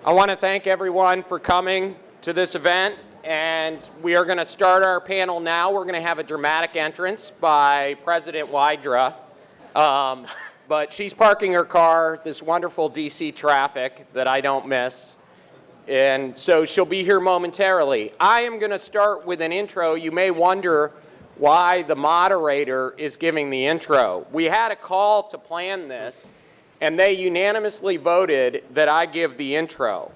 I want to thank everyone for coming to this event, and we are going to start our panel now. We're going to have a dramatic entrance by President Wydra, but she's parking her car, this wonderful DC traffic that I don't miss, and so she'll be here momentarily. I am going to start with an intro. You may wonder why the moderator is giving the intro. We had a call to plan this, and they unanimously voted that I give the intro.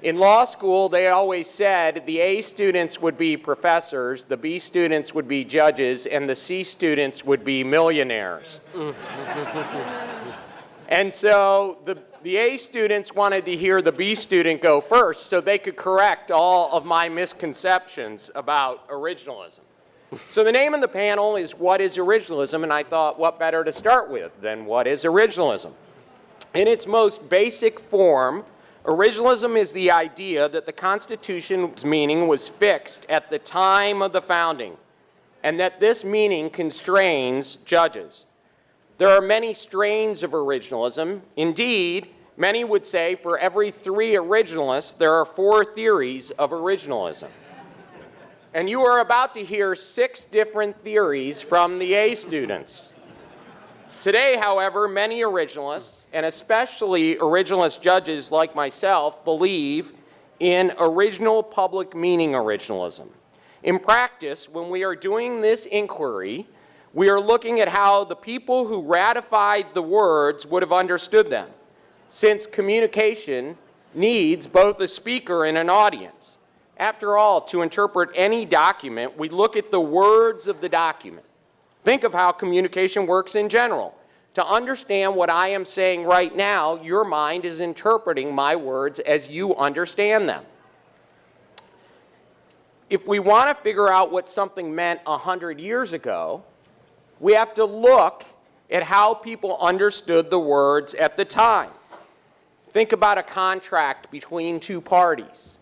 In law school, they always said the A students would be professors, the B students would be judges, and the C students would be millionaires. And so the A students wanted to hear the B student go first so they could correct all of my misconceptions about originalism. So the name of the panel is What is Originalism? And I thought, what better to start with than what is originalism? In its most basic form, originalism is the idea that the Constitution's meaning was fixed at the time of the founding, and that this meaning constrains judges. There are many strains of originalism. Indeed, many would say for every 3 originalists, there are 4 theories of originalism. And you are about to hear 6 different theories from the A students. Today, however, many originalists, and especially originalist judges like myself, believe in original public meaning originalism. In practice, when we are doing this inquiry, we are looking at how the people who ratified the words would have understood them, since communication needs both a speaker and an audience. After all, to interpret any document, we look at the words of the document. Think of how communication works in general. To understand what I am saying right now, your mind is interpreting my words as you understand them. If we want to figure out what something meant 100 years ago, we have to look at how people understood the words at the time. Think about a contract between 2 parties.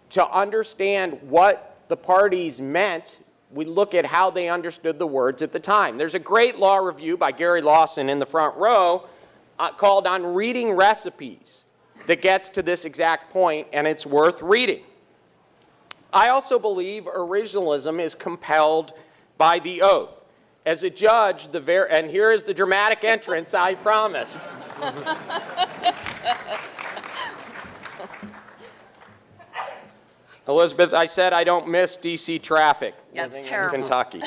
To understand what the parties meant, we look at how they understood the words at the time. There's a great law review by Gary Lawson in the front row called On Reading Recipes that gets to this exact point, and it's worth reading. I also believe originalism is compelled by the oath. As a judge, and here is the dramatic entrance I promised. Elizabeth, I said I don't miss DC traffic. That's terrible. In Kentucky.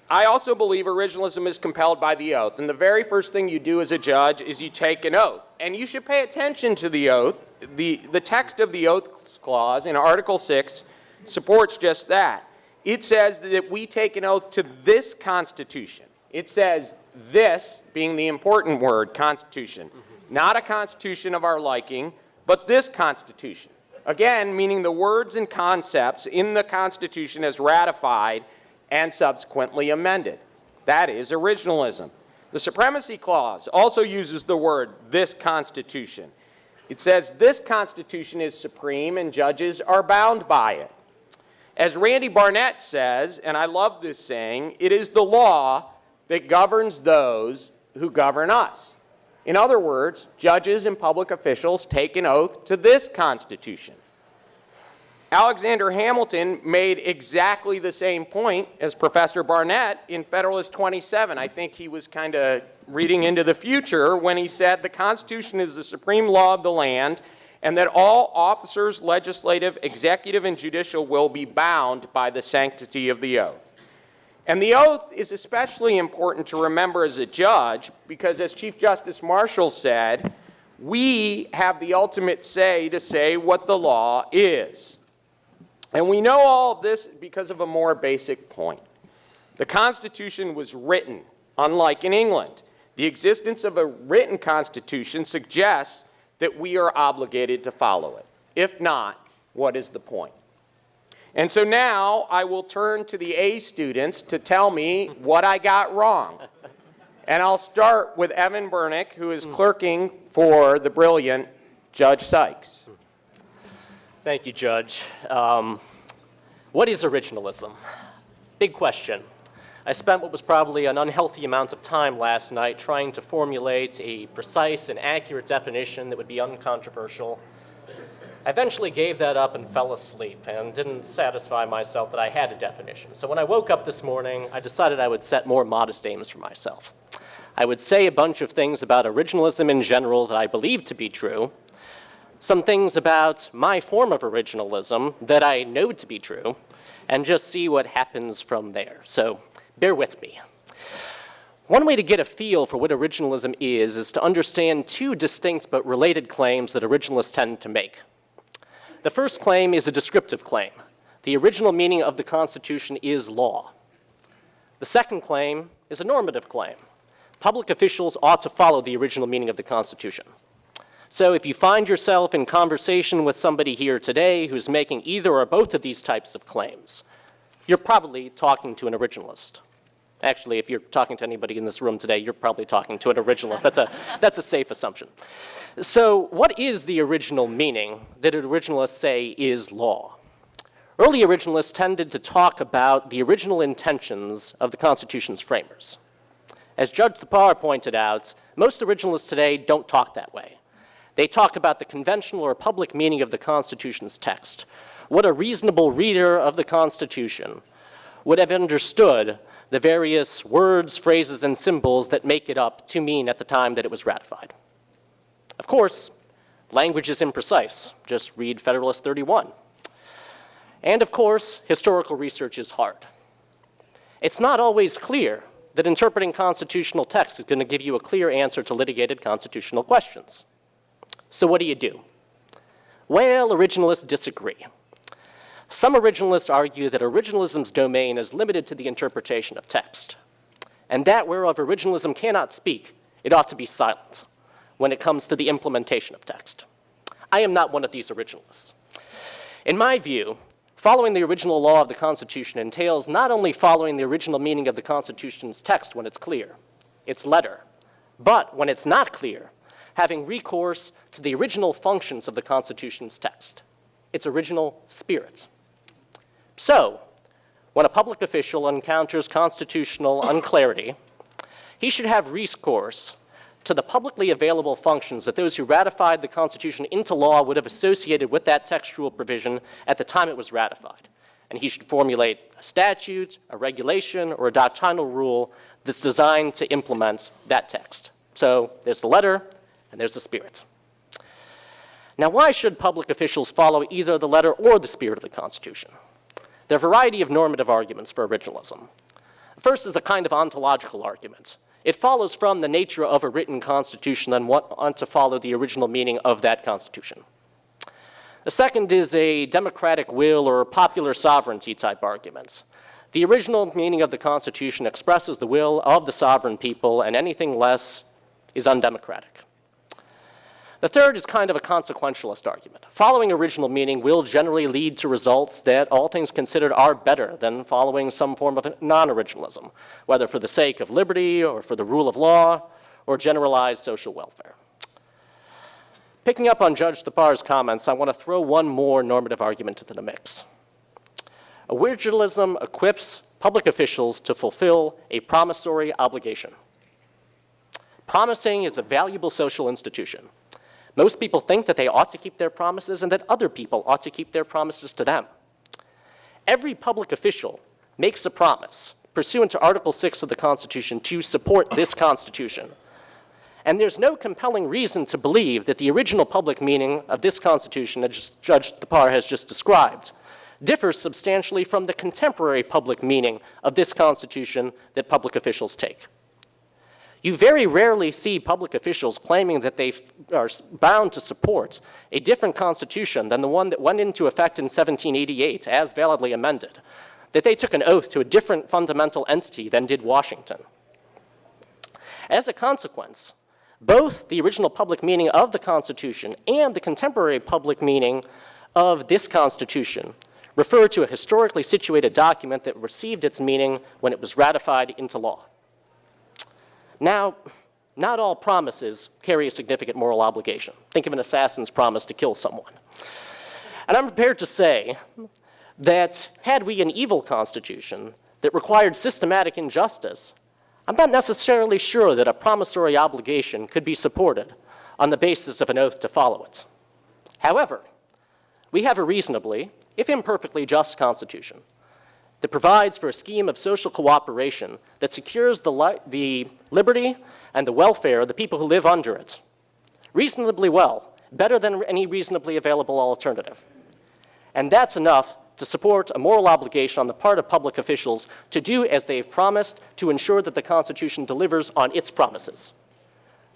I also believe originalism is compelled by the oath. And the very first thing you do as a judge is you take an oath. And you should pay attention to the oath. The text of the oath clause in Article 6 supports just that. It says that we take an oath to this Constitution. It says this, being the important word, Constitution. Not a Constitution of our liking, but this Constitution. Again, meaning the words and concepts in the Constitution as ratified and subsequently amended. That is originalism. The Supremacy Clause also uses the word this Constitution. It says this Constitution is supreme and judges are bound by it. As Randy Barnett says, and I love this saying, it is the law that governs those who govern us. In other words, judges and public officials take an oath to this Constitution. Alexander Hamilton made exactly the same point as Professor Barnett in Federalist 27. I think he was kind of reading into the future when he said the Constitution is the supreme law of the land and that all officers, legislative, executive, and judicial will be bound by the sanctity of the oath. And the oath is especially important to remember as a judge because, as Chief Justice Marshall said, we have the ultimate say to say what the law is. And we know all of this because of a more basic point. The Constitution was written, unlike in England. The existence of a written Constitution suggests that we are obligated to follow it. If not, what is the point? And so now I will turn to the A students to tell me what I got wrong. And I'll start with Evan Bernick, who is clerking for the brilliant Judge Sykes. Thank you, Judge. What is originalism? Big question. I spent what was probably an unhealthy amount of time last night trying to formulate a precise and accurate definition that would be uncontroversial. I eventually gave that up and fell asleep and didn't satisfy myself that I had a definition. So when I woke up this morning, I decided I would set more modest aims for myself. I would say a bunch of things about originalism in general that I believe to be true, some things about my form of originalism that I know to be true, and just see what happens from there. So bear with me. One way to get a feel for what originalism is to understand two distinct but related claims that originalists tend to make. The first claim is a descriptive claim. The original meaning of the Constitution is law. The second claim is a normative claim. Public officials ought to follow the original meaning of the Constitution. So if you find yourself in conversation with somebody here today who's making either or both of these types of claims, you're probably talking to an originalist. Actually, if you're talking to anybody in this room today, you're probably talking to an originalist. That's a safe assumption. So what is the original meaning that originalists say is law? Early originalists tended to talk about the original intentions of the Constitution's framers. As Judge Thapar pointed out, most originalists today don't talk that way. They talk about the conventional or public meaning of the Constitution's text, what a reasonable reader of the Constitution would have understood the various words, phrases, and symbols that make it up to mean at the time that it was ratified. Of course, language is imprecise. Just read Federalist 31. And of course, historical research is hard. It's not always clear that interpreting constitutional text is going to give you a clear answer to litigated constitutional questions. So what do? Well, originalists disagree. Some originalists argue that originalism's domain is limited to the interpretation of text, and that whereof originalism cannot speak, it ought to be silent when it comes to the implementation of text. I am not one of these originalists. In my view, following the original law of the Constitution entails not only following the original meaning of the Constitution's text when it's clear, its letter, but when it's not clear, having recourse to the original functions of the Constitution's text, its original spirit. So, when a public official encounters constitutional unclarity, he should have recourse to the publicly available functions that those who ratified the Constitution into law would have associated with that textual provision at the time it was ratified. And he should formulate a statute, a regulation, or a doctrinal rule that's designed to implement that text. So there's the letter, and there's the spirit. Now, why should public officials follow either the letter or the spirit of the Constitution? There are a variety of normative arguments for originalism. The first is a kind of ontological argument. It follows from the nature of a written constitution and want to follow the original meaning of that constitution. The second is a democratic will or popular sovereignty type argument. The original meaning of the Constitution expresses the will of the sovereign people, and anything less is undemocratic. The third is kind of a consequentialist argument. Following original meaning will generally lead to results that, all things considered, are better than following some form of non-originalism, whether for the sake of liberty or for the rule of law or generalized social welfare. Picking up on Judge Thapar's comments, I want to throw one more normative argument into the mix. Originalism equips public officials to fulfill a promissory obligation. Promising is a valuable social institution. Most people think that they ought to keep their promises and that other people ought to keep their promises to them. Every public official makes a promise pursuant to Article 6 of the Constitution to support this Constitution. And there's no compelling reason to believe that the original public meaning of this Constitution, as Judge Thapar has just described, differs substantially from the contemporary public meaning of this Constitution that public officials take. You very rarely see public officials claiming that they are bound to support a different constitution than the one that went into effect in 1788, as validly amended, that they took an oath to a different fundamental entity than did Washington. As a consequence, both the original public meaning of the Constitution and the contemporary public meaning of this Constitution refer to a historically situated document that received its meaning when it was ratified into law. Now, not all promises carry a significant moral obligation. Think of an assassin's promise to kill someone. And I'm prepared to say that had we an evil constitution, that required systematic injustice, I'm not necessarily sure that a promissory obligation could be supported on the basis of an oath to follow it. However, we have a reasonably, if imperfectly just Constitution that provides for a scheme of social cooperation that secures the liberty and the welfare of the people who live under it reasonably well, better than any reasonably available alternative. And that's enough to support a moral obligation on the part of public officials to do as they've promised to ensure that the Constitution delivers on its promises.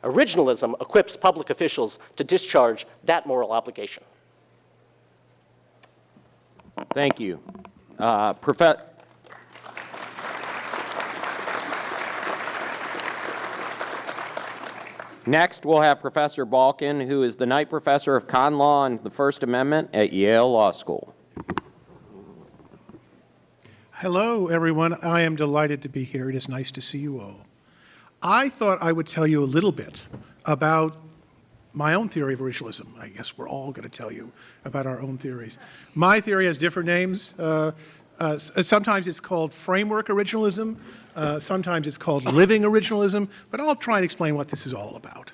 Originalism equips public officials to discharge that moral obligation. Thank you. Next, we'll have Professor Balkin, who is the Knight Professor of Con Law and the First Amendment at Yale Law School. Hello, everyone. I am delighted to be here. It is nice to see you all. I thought I would tell you a little bit about my own theory of originalism. I guess we're all going to tell you about our own theories. My theory has different names. Sometimes it's called framework originalism. Sometimes it's called living originalism. But I'll try and explain what this is all about.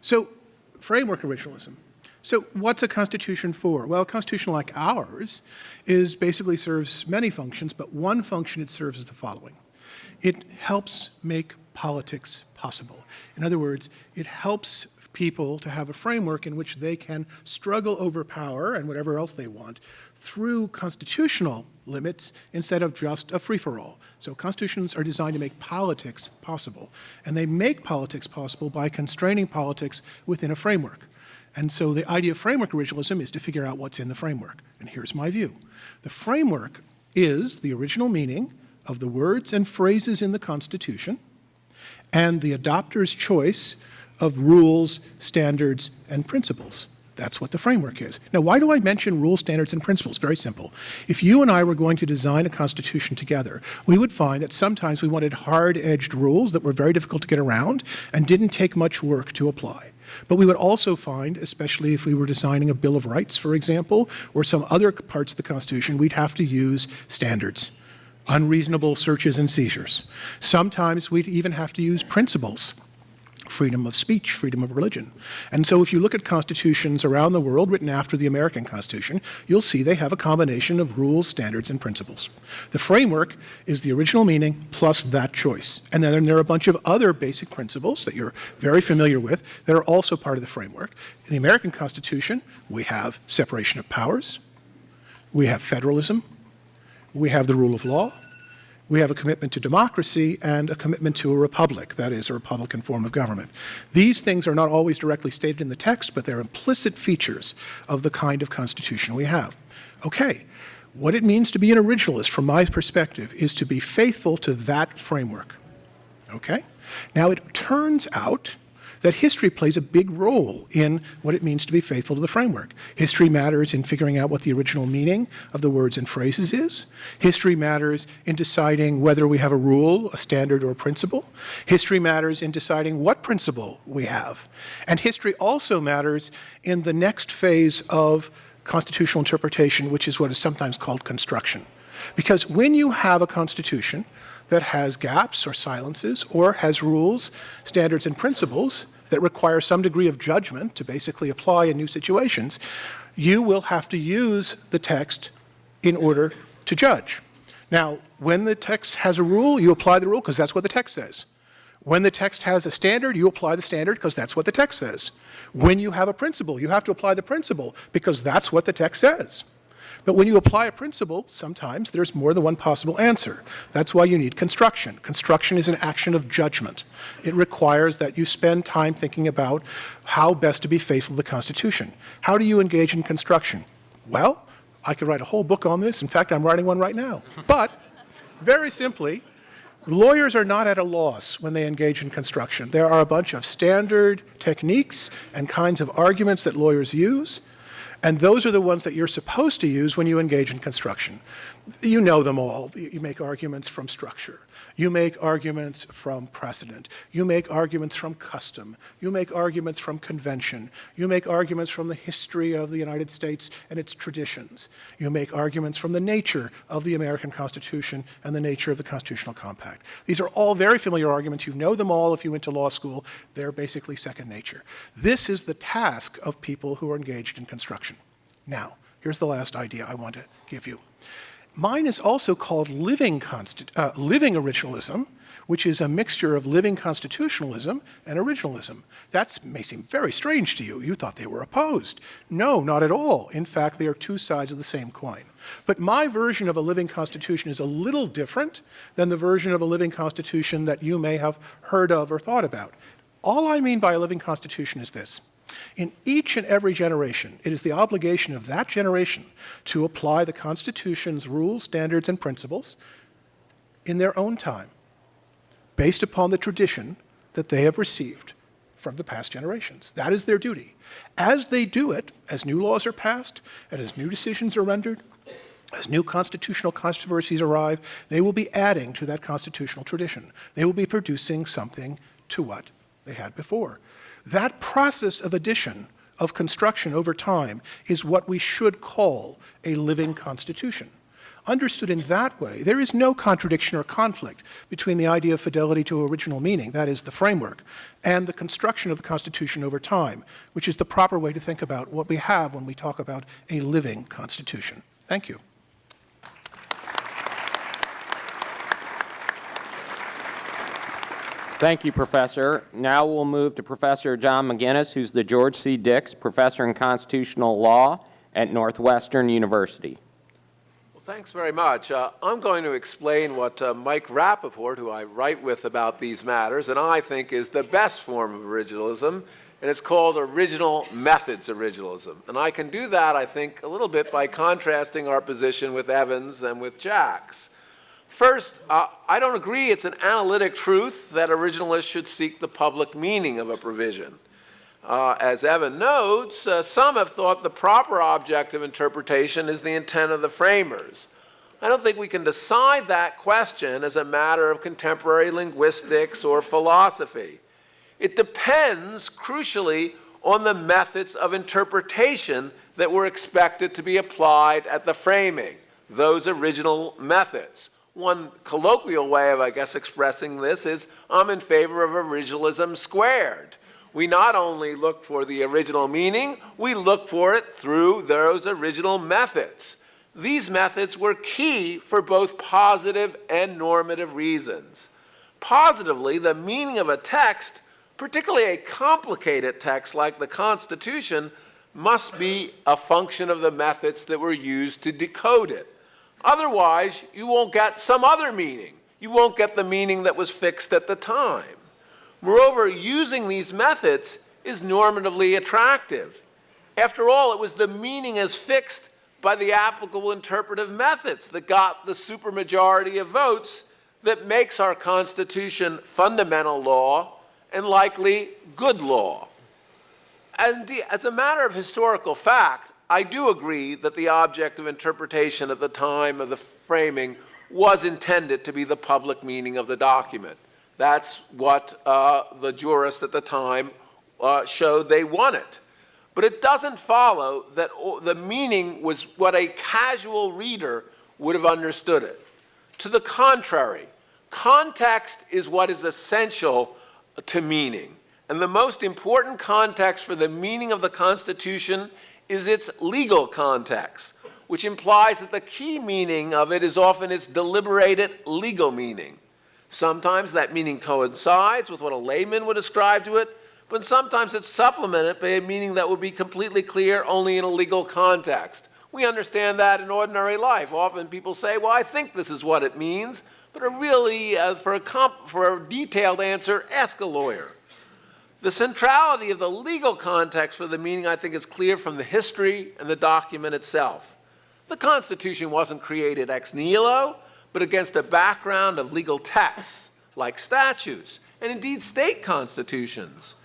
So, framework originalism. So what's a constitution for? Well, a constitution like ours basically serves many functions, but one function it serves is the following. It helps make politics possible. In other words, it helps people to have a framework in which they can struggle over power and whatever else they want through constitutional limits instead of just a free-for-all. So constitutions are designed to make politics possible, and they make politics possible by constraining politics within a framework. And so the idea of framework originalism is to figure out what's in the framework. And here's my view. The framework is the original meaning of the words and phrases in the Constitution and the adopter's choice of rules, standards, and principles. That's what the framework is. Now, why do I mention rules, standards, and principles? Very simple. If you and I were going to design a constitution together, we would find that sometimes we wanted hard-edged rules that were very difficult to get around and didn't take much work to apply. But we would also find, especially if we were designing a Bill of Rights, for example, or some other parts of the Constitution, we'd have to use standards, unreasonable searches and seizures. Sometimes we'd even have to use principles, freedom of speech, freedom of religion. And so if you look at constitutions around the world written after the American Constitution, you'll see they have a combination of rules, standards, and principles. The framework is the original meaning plus that choice. And then there are a bunch of other basic principles that you're very familiar with that are also part of the framework. In the American Constitution, we have separation of powers, we have federalism, we have the rule of law, we have a commitment to democracy and a commitment to a republic, that is, a republican form of government. These things are not always directly stated in the text, but they're implicit features of the kind of constitution we have. Okay, what it means to be an originalist, from my perspective, is to be faithful to that framework. Okay? Now, it turns out that history plays a big role in what it means to be faithful to the framework. History matters in figuring out what the original meaning of the words and phrases is. History matters in deciding whether we have a rule, a standard, or a principle. History matters in deciding what principle we have. And history also matters in the next phase of constitutional interpretation, which is what is sometimes called construction. Because when you have a constitution that has gaps or silences or has rules, standards, and principles that require some degree of judgment to basically apply in new situations, you will have to use the text in order to judge. Now, when the text has a rule, you apply the rule because that's what the text says. When the text has a standard, you apply the standard because that's what the text says. When you have a principle, you have to apply the principle because that's what the text says. But when you apply a principle, sometimes there's more than one possible answer. That's why you need construction. Construction is an action of judgment. It requires that you spend time thinking about how best to be faithful to the Constitution. How do you engage in construction? Well, I could write a whole book on this. In fact, I'm writing one right now. But, very simply, lawyers are not at a loss when they engage in construction. There are a bunch of standard techniques and kinds of arguments that lawyers use, and those are the ones that you're supposed to use when you engage in construction. You know them all. You make arguments from structure. You make arguments from precedent. You make arguments from custom. You make arguments from convention. You make arguments from the history of the United States and its traditions. You make arguments from the nature of the American Constitution and the nature of the Constitutional Compact. These are all very familiar arguments. You know them all if you went to law school. They're basically second nature. This is the task of people who are engaged in construction. Now, here's the last idea I want to give you. Mine is also called living originalism, which is a mixture of living constitutionalism and originalism. That may seem very strange to you. You thought they were opposed. No, not at all. In fact, they are two sides of the same coin. But my version of a living constitution is a little different than the version of a living constitution that you may have heard of or thought about. All I mean by a living constitution is this. In each and every generation, it is the obligation of that generation to apply the Constitution's rules, standards, and principles in their own time, based upon the tradition that they have received from the past generations. That is their duty. As they do it, as new laws are passed, and as new decisions are rendered, as new constitutional controversies arrive, they will be adding to that constitutional tradition. They will be producing something to what they had before. That process of addition, of construction over time, is what we should call a living constitution. Understood in that way, there is no contradiction or conflict between the idea of fidelity to original meaning, that is the framework, and the construction of the Constitution over time, which is the proper way to think about what we have when we talk about a living constitution. Thank you. Thank you, Professor. Now we'll move to Professor John McGinnis, who's the George C. Dix Professor in Constitutional Law at Northwestern University. Well, thanks very much. I'm going to explain what Mike Rappaport, who I write with about these matters, and I think is the best form of originalism, and it's called original methods originalism. And I can do that, I think, a little bit by contrasting our position with Evans and with Jack's. First, I don't agree it's an analytic truth that originalists should seek the public meaning of a provision. As Evan notes, some have thought the proper object of interpretation is the intent of the framers. I don't think we can decide that question as a matter of contemporary linguistics or philosophy. It depends, crucially, on the methods of interpretation that were expected to be applied at the framing, those original methods. One colloquial way of, I guess, expressing this is I'm in favor of originalism squared. We not only look for the original meaning, we look for it through those original methods. These methods were key for both positive and normative reasons. Positively, the meaning of a text, particularly a complicated text like the Constitution, must be a function of the methods that were used to decode it. Otherwise, you won't get some other meaning. You won't get the meaning that was fixed at the time. Moreover, using these methods is normatively attractive. After all, it was the meaning as fixed by the applicable interpretive methods that got the supermajority of votes that makes our Constitution fundamental law and likely good law. And as a matter of historical fact, I do agree that the object of interpretation at the time of the framing was intended to be the public meaning of the document. That's what the jurists at the time showed they wanted. But it doesn't follow that the meaning was what a casual reader would have understood it. To the contrary, context is what is essential to meaning. And the most important context for the meaning of the Constitution is its legal context, which implies that the key meaning of it is often its deliberated legal meaning. Sometimes that meaning coincides with what a layman would ascribe to it, but sometimes it's supplemented by a meaning that would be completely clear only in a legal context. We understand that in ordinary life. Often people say, well, I think this is what it means, but really, for a detailed answer, ask a lawyer. The centrality of the legal context for the meaning, I think, is clear from the history and the document itself. The Constitution wasn't created ex nihilo, but against a background of legal texts, like statutes, and indeed state constitutions.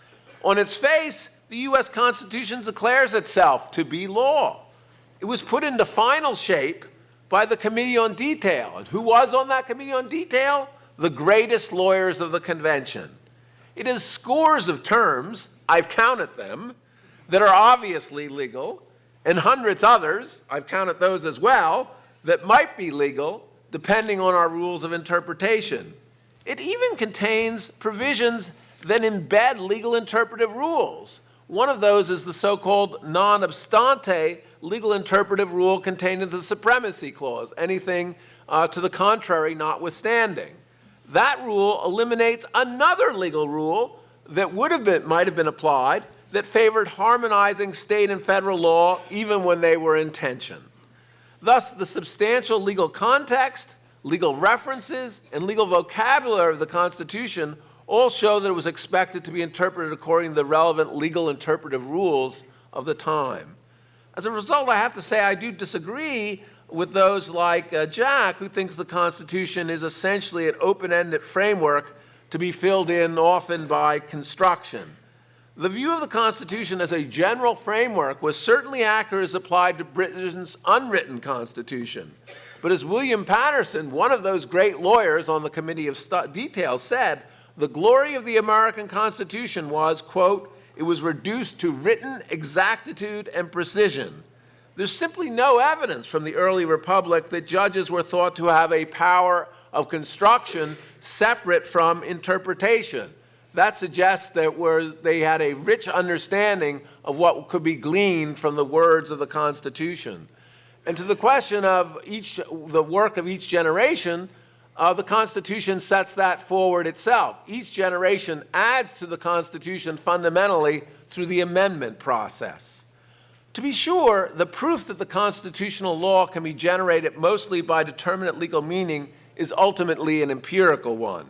On its face, the U.S. Constitution declares itself to be law. It was put into final shape by the Committee on Detail. And who was on that Committee on Detail? the greatest lawyers of the convention. It is scores of terms, I've counted them, that are obviously legal, and hundreds others, I've counted those as well, that might be legal depending on our rules of interpretation. It even contains provisions that embed legal interpretive rules. One of those is the so-called non obstante legal interpretive rule contained in the Supremacy Clause, anything to the contrary notwithstanding. That rule eliminates another legal rule that might have been applied that favored harmonizing state and federal law even when they were in tension. Thus, the substantial legal context, legal references, and legal vocabulary of the Constitution all show that it was expected to be interpreted according to the relevant legal interpretive rules of the time. As a result, I have to say I do disagree with those like Jack, who thinks the Constitution is essentially an open-ended framework to be filled in often by construction. The view of the Constitution as a general framework was certainly accurate as applied to Britain's unwritten Constitution. But as William Patterson, one of those great lawyers on the Committee of Detail, said, the glory of the American Constitution was, quote, it was reduced to written exactitude and precision. There's simply no evidence from the early republic that judges were thought to have a power of construction separate from interpretation. That suggests that they had a rich understanding of what could be gleaned from the words of the Constitution. And to the question of the work of each generation, the Constitution sets that forward itself. Each generation adds to the Constitution fundamentally through the amendment process. To be sure, the proof that the constitutional law can be generated mostly by determinate legal meaning is ultimately an empirical one.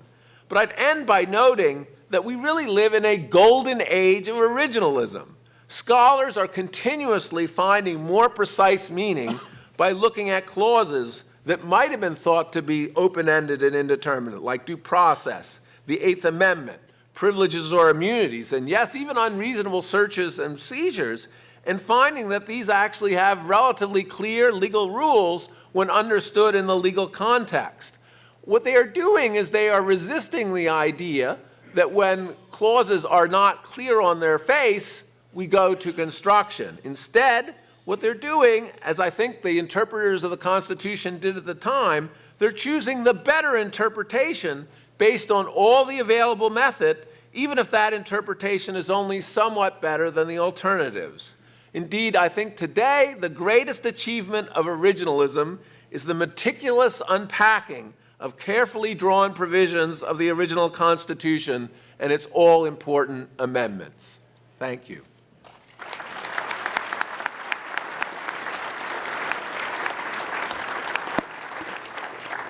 But I'd end by noting that we really live in a golden age of originalism. Scholars are continuously finding more precise meaning by looking at clauses that might have been thought to be open-ended and indeterminate, like due process, the Eighth Amendment, privileges or immunities, and yes, even unreasonable searches and seizures, and finding that these actually have relatively clear legal rules when understood in the legal context. What they are doing is they are resisting the idea that when clauses are not clear on their face, we go to construction. Instead, what they're doing, as I think the interpreters of the Constitution did at the time, they're choosing the better interpretation based on all the available method, even if that interpretation is only somewhat better than the alternatives. Indeed, I think today the greatest achievement of originalism is the meticulous unpacking of carefully drawn provisions of the original Constitution and its all-important amendments. Thank you.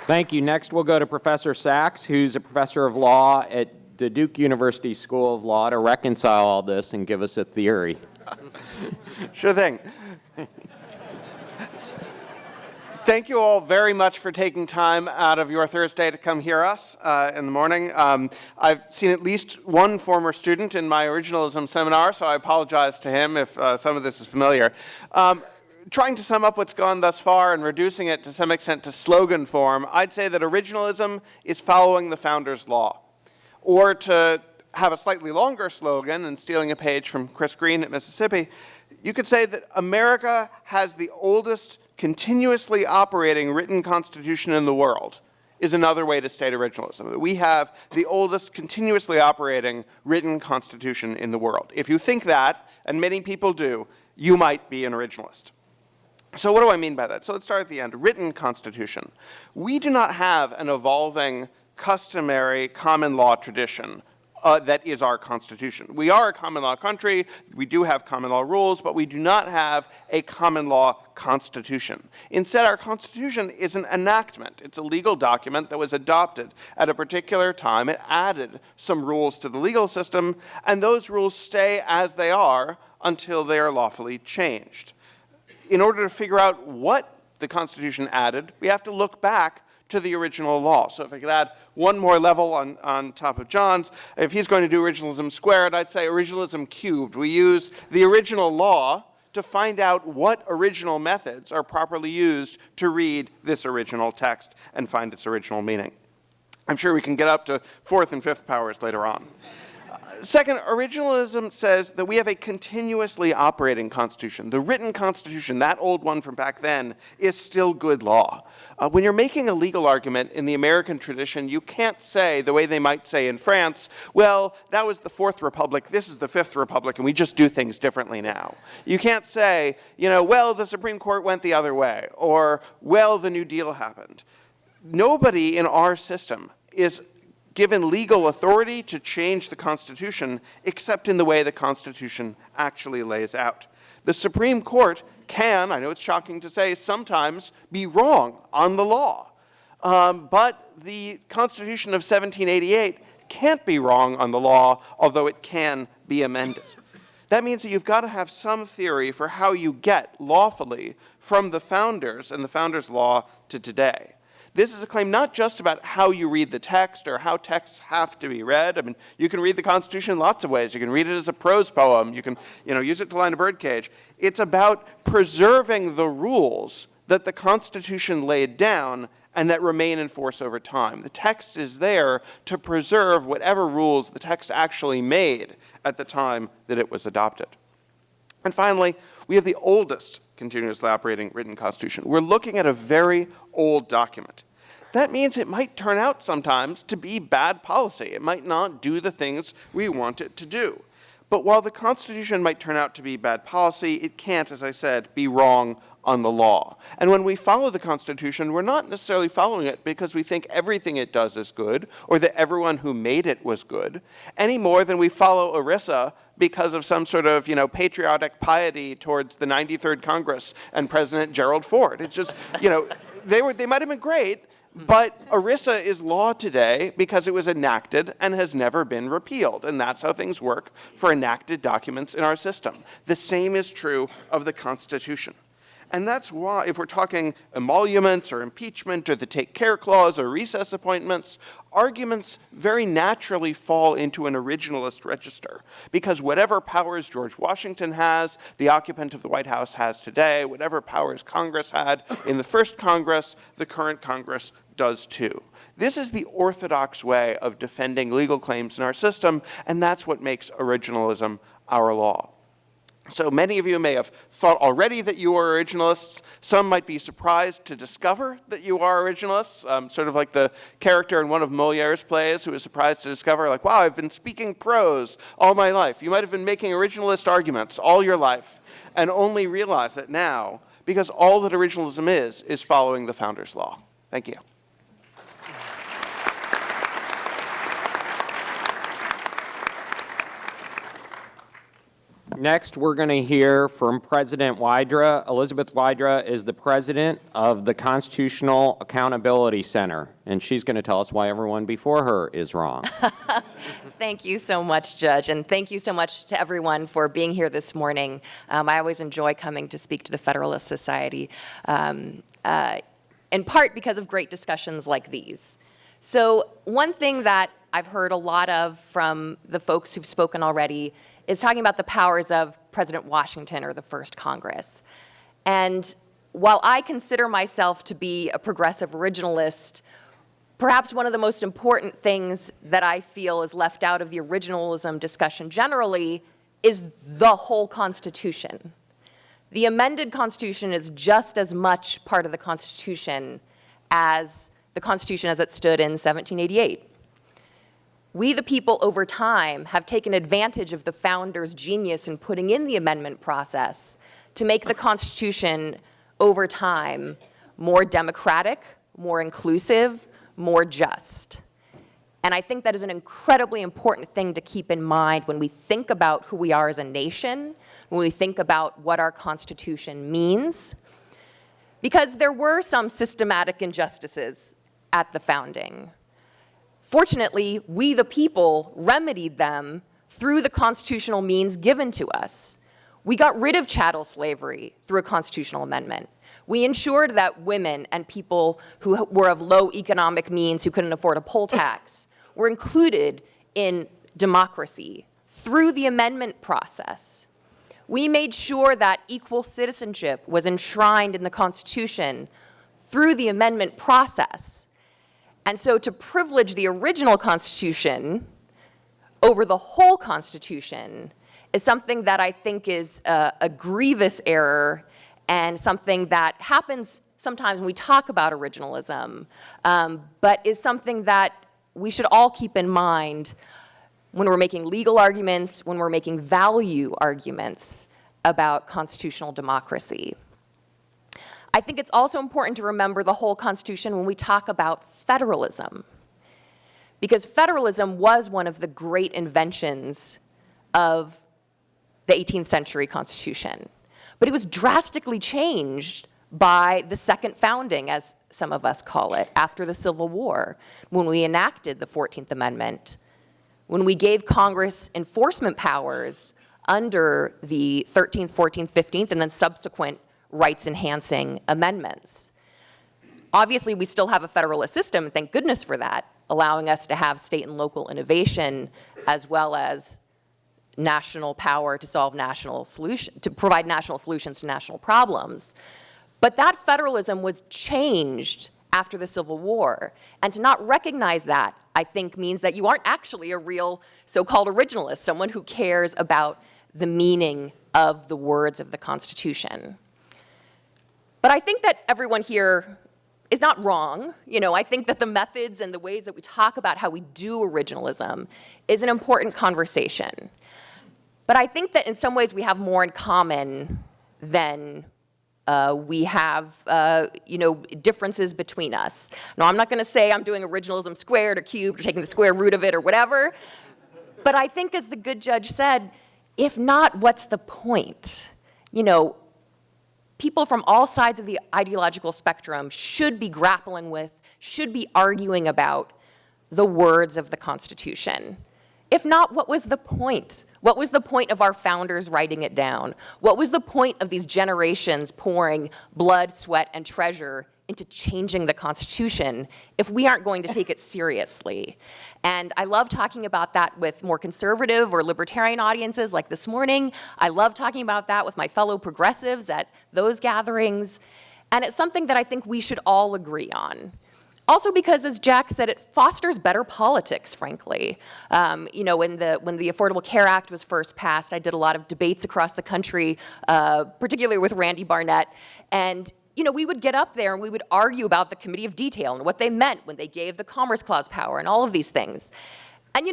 Thank you. Next, we'll go to Professor Sachs, who's a professor of law at the Duke University School of Law, to reconcile all this and give us a theory. Sure thing. Thank you all very much for taking time out of your Thursday to come hear us in the morning. I've seen at least one former student in my originalism seminar, so I apologize to him if some of this is familiar. Trying to sum up what's gone thus far and reducing it to some extent to slogan form, I'd say that originalism is following the founder's law. Or to have a slightly longer slogan, and stealing a page from Chris Green at Mississippi, you could say that America has the oldest continuously operating written constitution in the world, is another way to state originalism. We have the oldest continuously operating written constitution in the world. If you think that, and many people do, you might be an originalist. So what do I mean by that? So let's start at the end. Written constitution. We do not have an evolving, customary, common law tradition that is our Constitution. We are a common law country, we do have common law rules, but we do not have a common law Constitution. Instead, our Constitution is an enactment. It's a legal document that was adopted at a particular time. It added some rules to the legal system, and those rules stay as they are until they are lawfully changed. In order to figure out what the Constitution added, we have to look back to the original law. So if I could add one more level on top of John's, if he's going to do originalism squared, I'd say originalism cubed. We use the original law to find out what original methods are properly used to read this original text and find its original meaning. I'm sure we can get up to fourth and fifth powers later on. Second, originalism says that we have a continuously operating constitution. The written constitution, that old one from back then, is still good law. When you're making a legal argument in the American tradition, you can't say, the way they might say in France, well, that was the Fourth Republic, this is the Fifth Republic, and we just do things differently now. You can't say, well, the Supreme Court went the other way, or, well, the New Deal happened. Nobody in our system is given legal authority to change the Constitution, except in the way the Constitution actually lays out. The Supreme Court can, I know it's shocking to say, sometimes be wrong on the law. But the Constitution of 1788 can't be wrong on the law, although it can be amended. That means that you've got to have some theory for how you get lawfully from the founders and the founders' law to today. This is a claim not just about how you read the text or how texts have to be read. I mean, you can read the Constitution in lots of ways. You can read it as a prose poem. You can, use it to line a birdcage. It's about preserving the rules that the Constitution laid down and that remain in force over time. The text is there to preserve whatever rules the text actually made at the time that it was adopted. And finally, we have the oldest continuously operating written Constitution. We're looking at a very old document. That means it might turn out sometimes to be bad policy. It might not do the things we want it to do. But while the Constitution might turn out to be bad policy, it can't, as I said, be wrong on the law. And when we follow the Constitution, we're not necessarily following it because we think everything it does is good or that everyone who made it was good, any more than we follow ERISA because of some sort of, patriotic piety towards the 93rd Congress and President Gerald Ford. It's just, they might have been great, but ERISA is law today because it was enacted and has never been repealed. And that's how things work for enacted documents in our system. The same is true of the Constitution. And that's why, if we're talking emoluments or impeachment or the take care clause or recess appointments, arguments very naturally fall into an originalist register. Because whatever powers George Washington has, the occupant of the White House has today, whatever powers Congress had in the first Congress, the current Congress does too. This is the orthodox way of defending legal claims in our system, and that's what makes originalism our law. So many of you may have thought already that you are originalists. Some might be surprised to discover that you are originalists, sort of like the character in one of Moliere's plays who was surprised to discover, like, wow, I've been speaking prose all my life. You might have been making originalist arguments all your life and only realize it now because all that originalism is following the founders' law. Thank you. Next, we're going to hear from President Wydra. Elizabeth Wydra is the president of the Constitutional Accountability Center, and she's going to tell us why everyone before her is wrong. Thank you so much, Judge, and thank you so much to everyone for being here this morning. I always enjoy coming to speak to the Federalist Society, in part because of great discussions like these. So one thing that I've heard a lot of from the folks who've spoken already is talking about the powers of President Washington or the first Congress. And while I consider myself to be a progressive originalist, perhaps one of the most important things that I feel is left out of the originalism discussion generally is the whole Constitution. The amended Constitution is just as much part of the Constitution as the Constitution as it stood in 1788. We, the people, over time, have taken advantage of the founders' genius in putting in the amendment process to make the Constitution, over time, more democratic, more inclusive, more just. And I think that is an incredibly important thing to keep in mind when we think about who we are as a nation, when we think about what our Constitution means, because there were some systematic injustices at the founding. Fortunately, we, the people, remedied them through the constitutional means given to us. We got rid of chattel slavery through a constitutional amendment. We ensured that women and people who were of low economic means, who couldn't afford a poll tax, were included in democracy through the amendment process. We made sure that equal citizenship was enshrined in the Constitution through the amendment process. And so to privilege the original Constitution over the whole Constitution is something that I think is a grievous error and something that happens sometimes when we talk about originalism, but is something that we should all keep in mind when we're making legal arguments, when we're making value arguments about constitutional democracy. I think it's also important to remember the whole Constitution when we talk about federalism, because federalism was one of the great inventions of the 18th century Constitution. But it was drastically changed by the second founding, as some of us call it, after the Civil War, when we enacted the 14th Amendment, when we gave Congress enforcement powers under the 13th, 14th, 15th, and then subsequent rights-enhancing amendments. Obviously, we still have a federalist system, and thank goodness for that, allowing us to have state and local innovation as well as national power to solve national solutions, to provide national solutions to national problems. But that federalism was changed after the Civil War. And to not recognize that, I think, means that you aren't actually a real so-called originalist, someone who cares about the meaning of the words of the Constitution. But I think that everyone here is not wrong. You know, I think that the methods and the ways that we talk about how we do originalism is an important conversation. But I think that in some ways we have more in common than we have, differences between us. Now, I'm not going to say I'm doing originalism squared or cubed or taking the square root of it or whatever. But I think, as the good judge said, if not, what's the point? You know, people from all sides of the ideological spectrum should be grappling with, should be arguing about the words of the Constitution. If not, what was the point? What was the point of our founders writing it down? What was the point of these generations pouring blood, sweat, and treasure into changing the Constitution if we aren't going to take it seriously? And I love talking about that with more conservative or libertarian audiences like this morning. I love talking about that with my fellow progressives at those gatherings. And it's something that I think we should all agree on. Also because, as Jack said, it fosters better politics, frankly. When the Affordable Care Act was first passed, I did a lot of debates across the country, particularly with Randy Barnett. And we would get up there and we would argue about the Committee of Detail and what they meant when they gave the Commerce Clause power and all of these things. And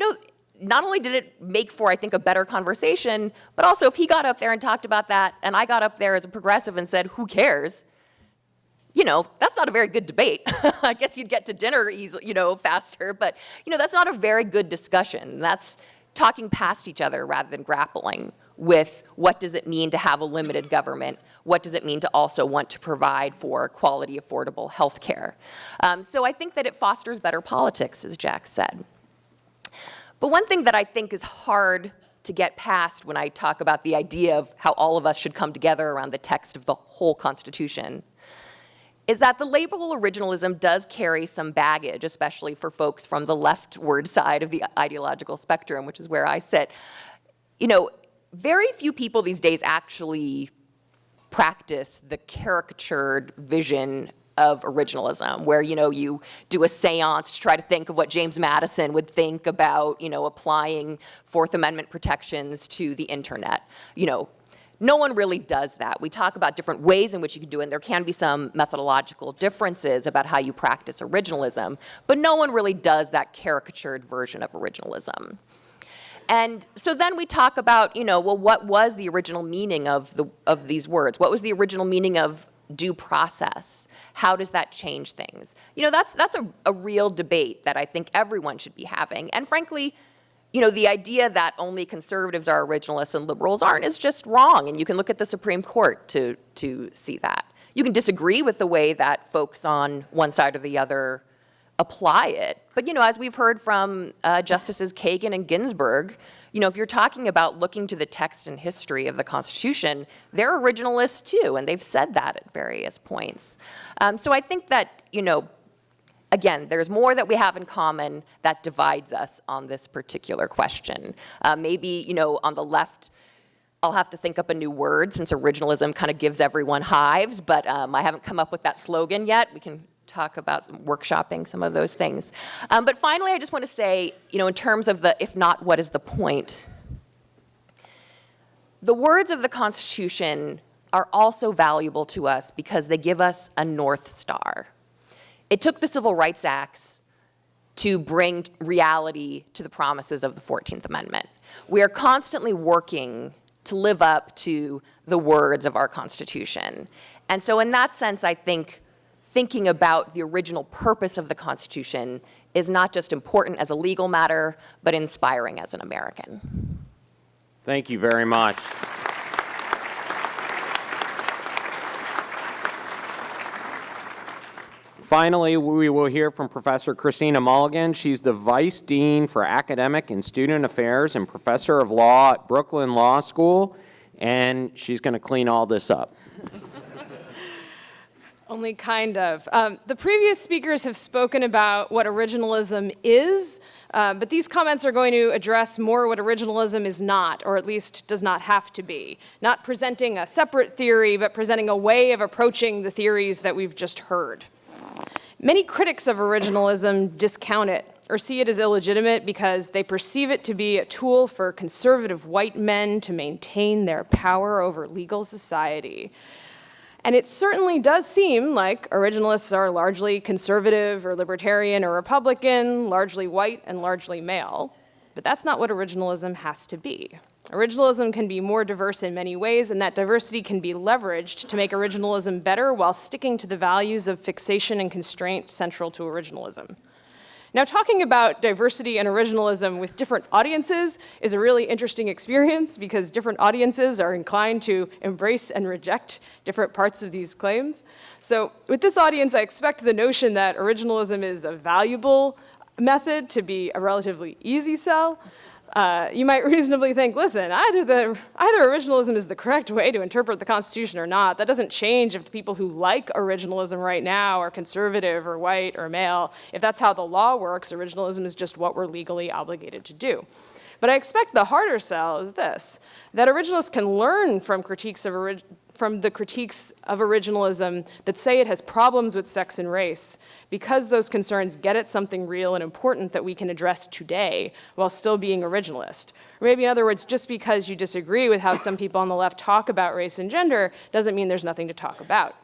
not only did it make for, I think, a better conversation, but also if he got up there and talked about that and I got up there as a progressive and said, who cares? That's not a very good debate. I guess you'd get to dinner easily, faster, but, that's not a very good discussion. That's talking past each other rather than grappling with what does it mean to have a limited government? What does it mean to also want to provide for quality, affordable health care? So I think that it fosters better politics, as Jack said. But one thing that I think is hard to get past when I talk about the idea of how all of us should come together around the text of the whole Constitution is that the label originalism does carry some baggage, especially for folks from the leftward side of the ideological spectrum, which is where I sit. Very few people these days actually practice the caricatured vision of originalism, where, you do a seance to try to think of what James Madison would think about, applying Fourth Amendment protections to the internet. No one really does that. We talk about different ways in which you can do it, and there can be some methodological differences about how you practice originalism, but no one really does that caricatured version of originalism. And so then we talk about, what was the original meaning of these words? What was the original meaning of due process? How does that change things? That's a real debate that I think everyone should be having. And frankly, the idea that only conservatives are originalists and liberals aren't is just wrong, and you can look at the Supreme Court to see that. You can disagree with the way that folks on one side or the other apply it, but as we've heard from Justices Kagan and Ginsburg, if you're talking about looking to the text and history of the Constitution, they're originalists too, and they've said that at various points. So I think that, again, there's more that we have in common that divides us on this particular question. Maybe, on the left, I'll have to think up a new word since originalism kind of gives everyone hives, but I haven't come up with that slogan yet. We can talk about workshopping some of those things. But finally, I just want to say, in terms of the if not, what is the point? The words of the Constitution are also valuable to us because they give us a North Star. It took the Civil Rights Acts to bring reality to the promises of the 14th Amendment. We are constantly working to live up to the words of our Constitution. And so in that sense, I think thinking about the original purpose of the Constitution is not just important as a legal matter, but inspiring as an American. Thank you very much. Finally, we will hear from Professor Christina Mulligan. She's the Vice Dean for Academic and Student Affairs and Professor of Law at Brooklyn Law School, and she's going to clean all this up. Only kind of. The previous speakers have spoken about what originalism is, but these comments are going to address more what originalism is not, or at least does not have to be. Not presenting a separate theory, but presenting a way of approaching the theories that we've just heard. Many critics of originalism discount it or see it as illegitimate because they perceive it to be a tool for conservative white men to maintain their power over legal society. And it certainly does seem like originalists are largely conservative or libertarian or Republican, largely white and largely male. But that's not what originalism has to be. Originalism can be more diverse in many ways, and that diversity can be leveraged to make originalism better while sticking to the values of fixation and constraint central to originalism. Now, talking about diversity and originalism with different audiences is a really interesting experience because different audiences are inclined to embrace and reject different parts of these claims. So with this audience, I expect the notion that originalism is a valuable method to be a relatively easy sell. You might reasonably think, listen, either originalism is the correct way to interpret the Constitution or not. That doesn't change if the people who like originalism right now are conservative or white or male. If that's how the law works, originalism is just what we're legally obligated to do. But I expect the harder sell is this, that originalists can learn from the critiques of originalism that say it has problems with sex and race because those concerns get at something real and important that we can address today while still being originalist. Or maybe in other words, just because you disagree with how some people on the left talk about race and gender doesn't mean there's nothing to talk about.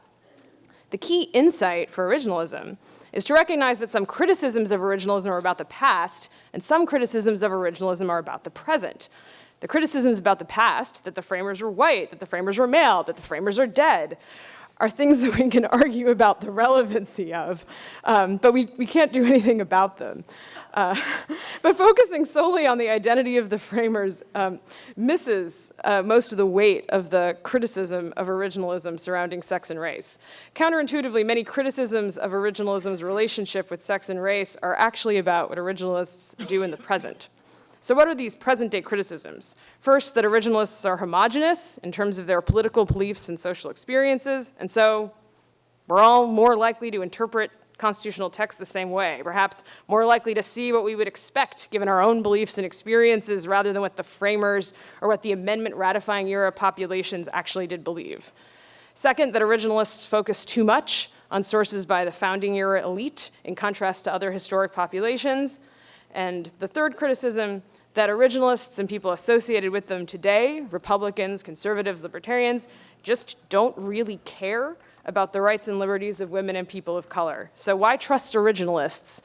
The key insight for originalism is to recognize that some criticisms of originalism are about the past and some criticisms of originalism are about the present. The criticisms about the past, that the framers were white, that the framers were male, that the framers are dead, are things that we can argue about the relevancy of, but we can't do anything about them. But focusing solely on the identity of the framers misses most of the weight of the criticism of originalism surrounding sex and race. Counterintuitively, many criticisms of originalism's relationship with sex and race are actually about what originalists do in the present. So what are these present-day criticisms? First, that originalists are homogenous in terms of their political beliefs and social experiences, and so we're all more likely to interpret constitutional text the same way, perhaps more likely to see what we would expect given our own beliefs and experiences rather than what the framers or what the amendment ratifying era populations actually did believe. Second, that originalists focus too much on sources by the founding era elite in contrast to other historic populations. And the third criticism, that originalists and people associated with them today, Republicans, conservatives, libertarians, just don't really care about the rights and liberties of women and people of color. So why trust originalists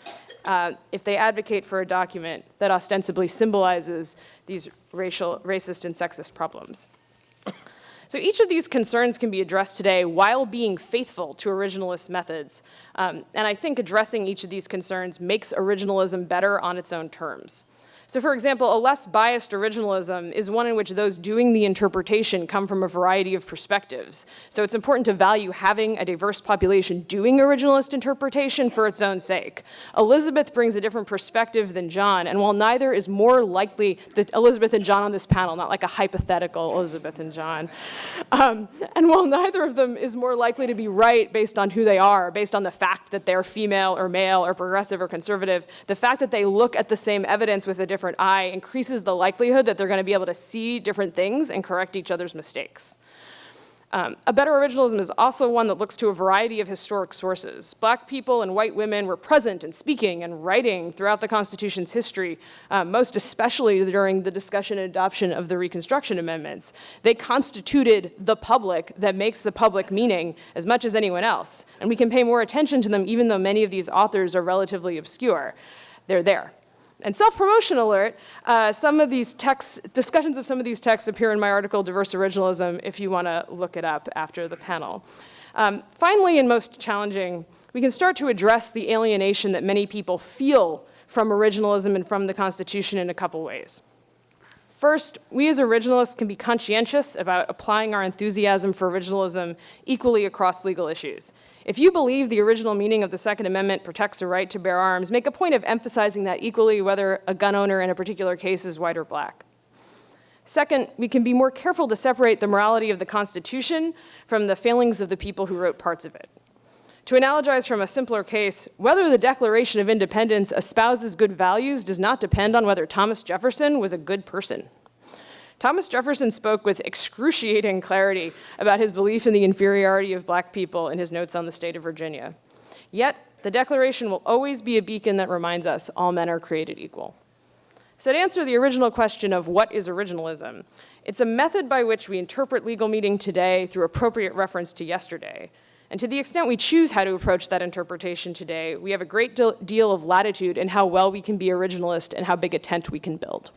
if they advocate for a document that ostensibly symbolizes these racist and sexist problems? So each of these concerns can be addressed today while being faithful to originalist methods. And I think addressing each of these concerns makes originalism better on its own terms. So for example, a less biased originalism is one in which those doing the interpretation come from a variety of perspectives. So it's important to value having a diverse population doing originalist interpretation for its own sake. Elizabeth brings a different perspective than John, and while neither is more likely, Elizabeth and John on this panel, not like a hypothetical Elizabeth and John, and while neither of them is more likely to be right based on who they are, based on the fact that they're female or male or progressive or conservative, the fact that they look at the same evidence with a different eye increases the likelihood that they're going to be able to see different things and correct each other's mistakes. A better originalism is also one that looks to a variety of historic sources. Black people and white women were present and speaking and writing throughout the Constitution's history, most especially during the discussion and adoption of the Reconstruction Amendments. They constituted the public that makes the public meaning as much as anyone else, and we can pay more attention to them even though many of these authors are relatively obscure. They're there. And self-promotion alert, some of these texts, discussions of some of these texts appear in my article, Diverse Originalism, if you want to look it up after the panel. Finally, and most challenging, we can start to address the alienation that many people feel from originalism and from the Constitution in a couple ways. First, we as originalists can be conscientious about applying our enthusiasm for originalism equally across legal issues. If you believe the original meaning of the Second Amendment protects the right to bear arms, make a point of emphasizing that equally whether a gun owner in a particular case is white or black. Second, we can be more careful to separate the morality of the Constitution from the failings of the people who wrote parts of it. To analogize from a simpler case, whether the Declaration of Independence espouses good values does not depend on whether Thomas Jefferson was a good person. Thomas Jefferson spoke with excruciating clarity about his belief in the inferiority of black people in his notes on the state of Virginia. Yet, the Declaration will always be a beacon that reminds us all men are created equal. So to answer the original question of what is originalism, it's a method by which we interpret legal meaning today through appropriate reference to yesterday. And to the extent we choose how to approach that interpretation today, we have a great deal of latitude in how well we can be originalist and how big a tent we can build.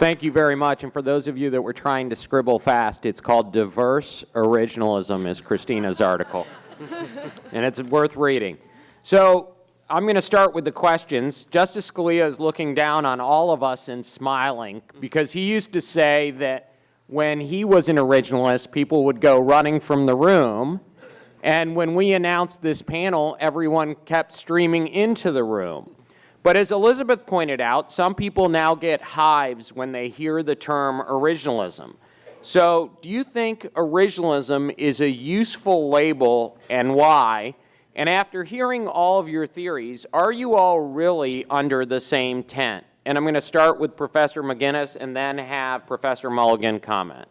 Thank you very much. And for those of you that were trying to scribble fast, it's called Diverse Originalism, is Christina's article. And it's worth reading. So I'm going to start with the questions. Justice Scalia is looking down on all of us and smiling because he used to say that when he was an originalist, people would go running from the room. And when we announced this panel, everyone kept streaming into the room. But as Elizabeth pointed out, some people now get hives when they hear the term originalism. So do you think originalism is a useful label and why? And after hearing all of your theories, are you all really under the same tent? And I'm going to start with Professor McGinnis and then have Professor Mulligan comment.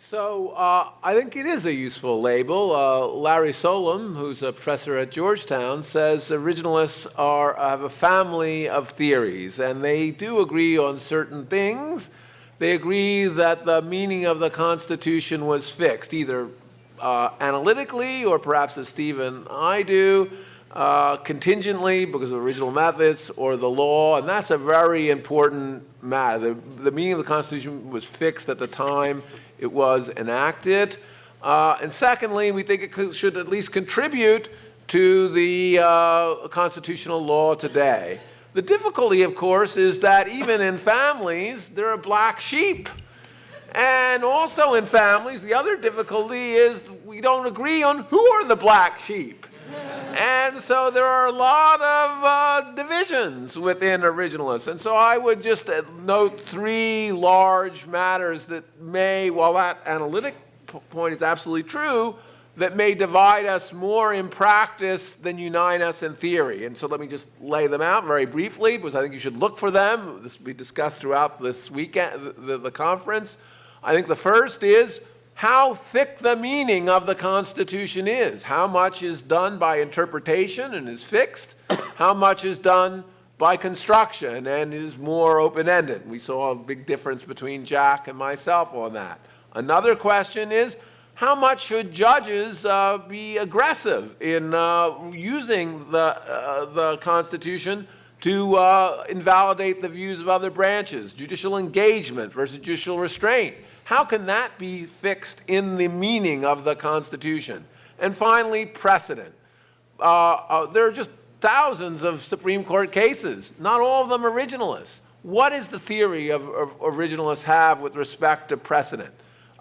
I think it is a useful label. Larry Solom, who's a professor at Georgetown, says originalists have a family of theories, and they do agree on certain things. They agree that the meaning of the Constitution was fixed, either analytically or perhaps as Steve and I do, contingently because of original methods or the law, and that's a very important matter. The meaning of the Constitution was fixed at the time it was enacted. And secondly, we think it should at least contribute to the constitutional law today. The difficulty, of course, is that even in families, there are black sheep. And also in families, the other difficulty is we don't agree on who are the black sheep. And so there are a lot of divisions within originalists. And so I would just note three large matters that may, while that analytic point is absolutely true, that may divide us more in practice than unite us in theory. And so let me just lay them out very briefly, because I think you should look for them. This will be discussed throughout this weekend, the conference. I think the first is how thick the meaning of the Constitution is. How much is done by interpretation and is fixed? How much is done by construction and is more open-ended? We saw a big difference between Jack and myself on that. Another question is, how much should judges be aggressive in using the Constitution to invalidate the views of other branches? Judicial engagement versus judicial restraint. How can that be fixed in the meaning of the Constitution? And finally, precedent. There are just thousands of Supreme Court cases, not all of them originalists. What is the theory of originalists have with respect to precedent?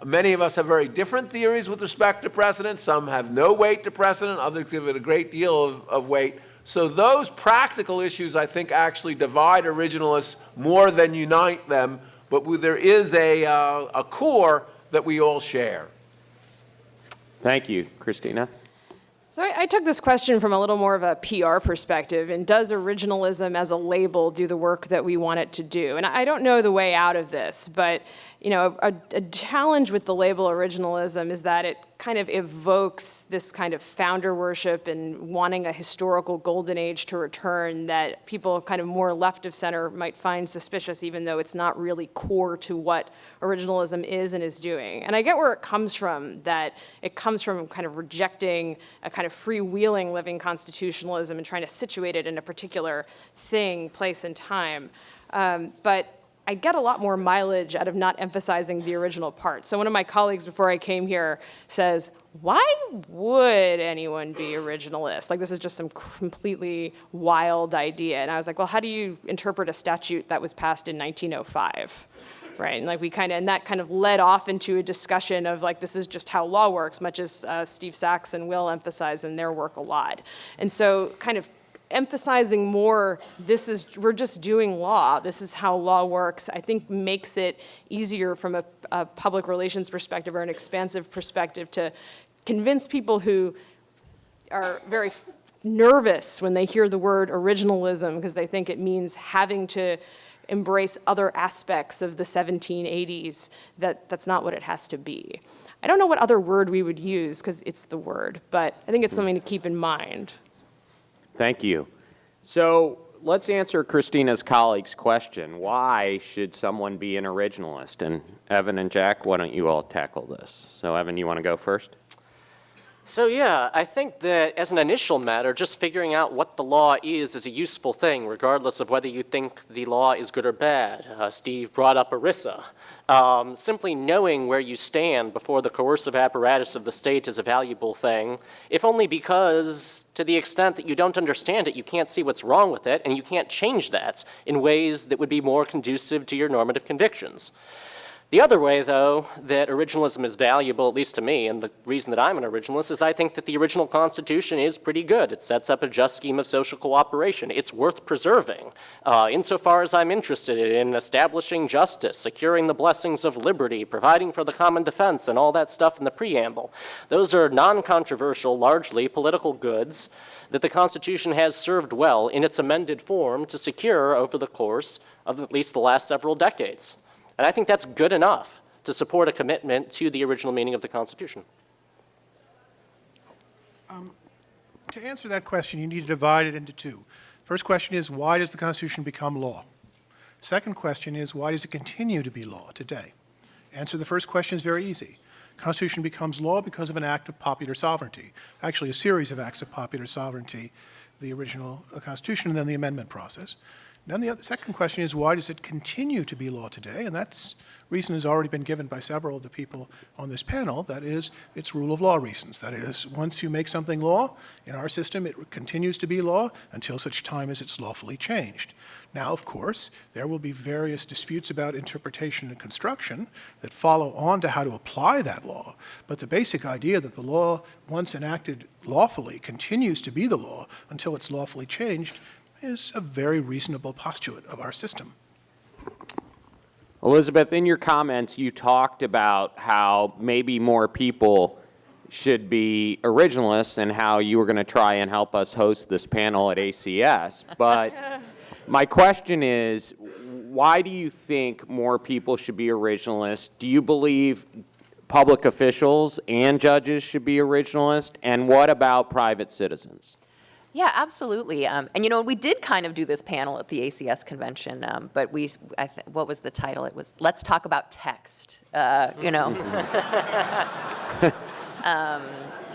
Many of us have very different theories with respect to precedent. Some have no weight to precedent. Others give it a great deal of weight. So those practical issues, I think, actually divide originalists more than unite them. But there is a core that we all share. Thank you. Christina? So I took this question from a little more of a PR perspective, and does originalism as a label do the work that we want it to do? And I don't know the way out of this, but a challenge with the label originalism is that it kind of evokes this kind of founder worship and wanting a historical golden age to return that people kind of more left of center might find suspicious, even though it's not really core to what originalism is and is doing. And I get where it comes from, that it comes from kind of rejecting a kind of freewheeling living constitutionalism and trying to situate it in a particular thing, place, and time. But I get a lot more mileage out of not emphasizing the original part. So one of my colleagues before I came here says, why would anyone be originalist? Like, this is just some completely wild idea. And I was like, well, how do you interpret a statute that was passed in 1905? Right, and like and that kind of led off into a discussion of like, this is just how law works, much as Steve Sachs and Will emphasize in their work a lot. And so kind of emphasizing more, we're just doing law, this is how law works, I think makes it easier from a public relations perspective or an expansive perspective to convince people who are very nervous when they hear the word originalism because they think it means having to embrace other aspects of the 1780s, that's not what it has to be. I don't know what other word we would use because it's the word, but I think it's something to keep in mind. Thank you. So let's answer Christina's colleague's question. Why should someone be an originalist? And Evan and Jack, why don't you all tackle this? So Evan, you want to go first? So yeah, I think that as an initial matter, just figuring out what the law is a useful thing, regardless of whether you think the law is good or bad. Steve brought up ERISA. Simply knowing where you stand before the coercive apparatus of the state is a valuable thing, if only because, to the extent that you don't understand it, you can't see what's wrong with it, and you can't change that in ways that would be more conducive to your normative convictions. The other way, though, that originalism is valuable, at least to me, and the reason that I'm an originalist, is I think that the original Constitution is pretty good. It sets up a just scheme of social cooperation. It's worth preserving, insofar as I'm interested in establishing justice, securing the blessings of liberty, providing for the common defense, and all that stuff in the preamble. Those are non-controversial, largely political goods that the Constitution has served well in its amended form to secure over the course of at least the last several decades. And I think that's good enough to support a commitment to the original meaning of the Constitution. To answer that question, you need to divide it into two. First question is, why does the Constitution become law? Second question is, why does it continue to be law today? Answer the first question is very easy. The Constitution becomes law because of an act of popular sovereignty, actually a series of acts of popular sovereignty, the original Constitution and then the amendment process. Then the second question is, why does it continue to be law today? And that reason has already been given by several of the people on this panel. That is, it's rule of law reasons. That is, once you make something law, in our system, it continues to be law until such time as it's lawfully changed. Now, of course, there will be various disputes about interpretation and construction that follow on to how to apply that law. But the basic idea that the law, once enacted lawfully, continues to be the law until it's lawfully changed is a very reasonable postulate of our system. Elizabeth, in your comments, you talked about how maybe more people should be originalists and how you were going to try and help us host this panel at ACS. But my question is, why do you think more people should be originalists? Do you believe public officials and judges should be originalists? And what about private citizens? Yeah, absolutely. And we did kind of do this panel at the ACS convention, but what was the title? It was "Let's Talk About Text." Has a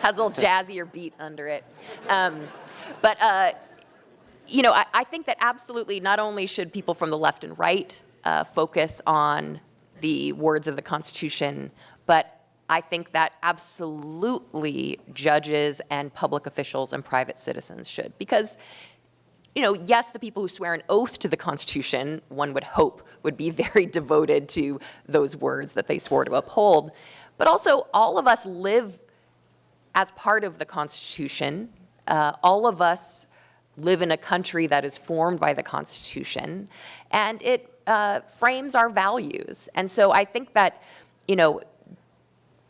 little jazzier beat under it. But I think that absolutely not only should people from the left and right focus on the words of the Constitution, but I think that absolutely judges and public officials and private citizens should. Because, yes, the people who swear an oath to the Constitution, one would hope, would be very devoted to those words that they swore to uphold. But also, all of us live as part of the Constitution. All of us live in a country that is formed by the Constitution, and it frames our values. And so I think that,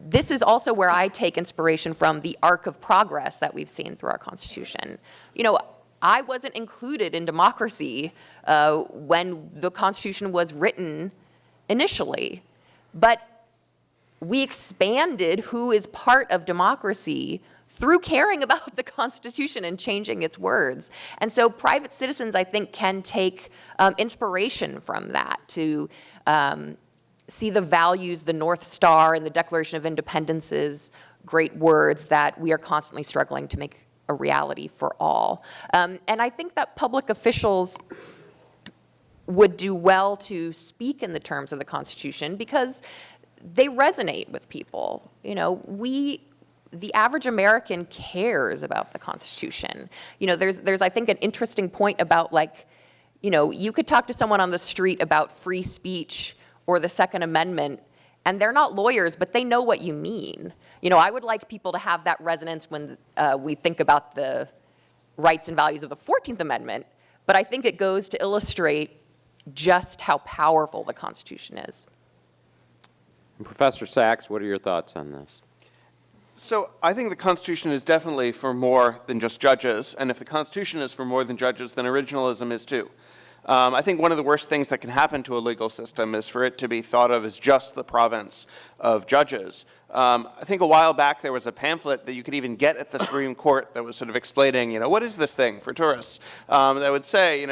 this is also where I take inspiration from the arc of progress that we've seen through our Constitution. You know, I wasn't included in democracy when the Constitution was written initially, but we expanded who is part of democracy through caring about the Constitution and changing its words. And so private citizens, I think, can take inspiration from that to see the values, the North Star, and the Declaration of Independence's great words that we are constantly struggling to make a reality for all. And I think that public officials would do well to speak in the terms of the Constitution because they resonate with people. You know, the average American cares about the Constitution. You know, there's I think an interesting point about, like, you know, you could talk to someone on the street about free speech or the Second Amendment, and they're not lawyers, but they know what you mean. You know, I would like people to have that resonance when we think about the rights and values of the 14th Amendment, but I think it goes to illustrate just how powerful the Constitution is. Professor Sachs, what are your thoughts on this? So I think the Constitution is definitely for more than just judges, and if the Constitution is for more than judges, then originalism is too. I think one of the worst things that can happen to a legal system is for it to be thought of as just the province of judges. I think a while back there was a pamphlet that you could even get at the Supreme Court that was sort of explaining, you know, what is this thing for tourists? That would say,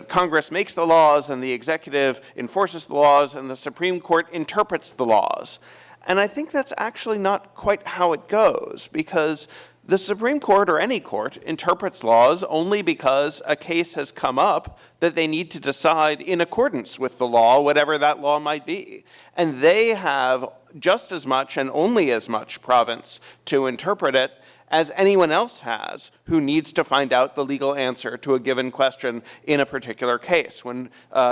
Congress makes the laws and the executive enforces the laws and the Supreme Court interprets the laws. And I think that's actually not quite how it goes, because the Supreme Court, or any court, interprets laws only because a case has come up that they need to decide in accordance with the law, whatever that law might be. And they have just as much and only as much province to interpret it as anyone else has who needs to find out the legal answer to a given question in a particular case. When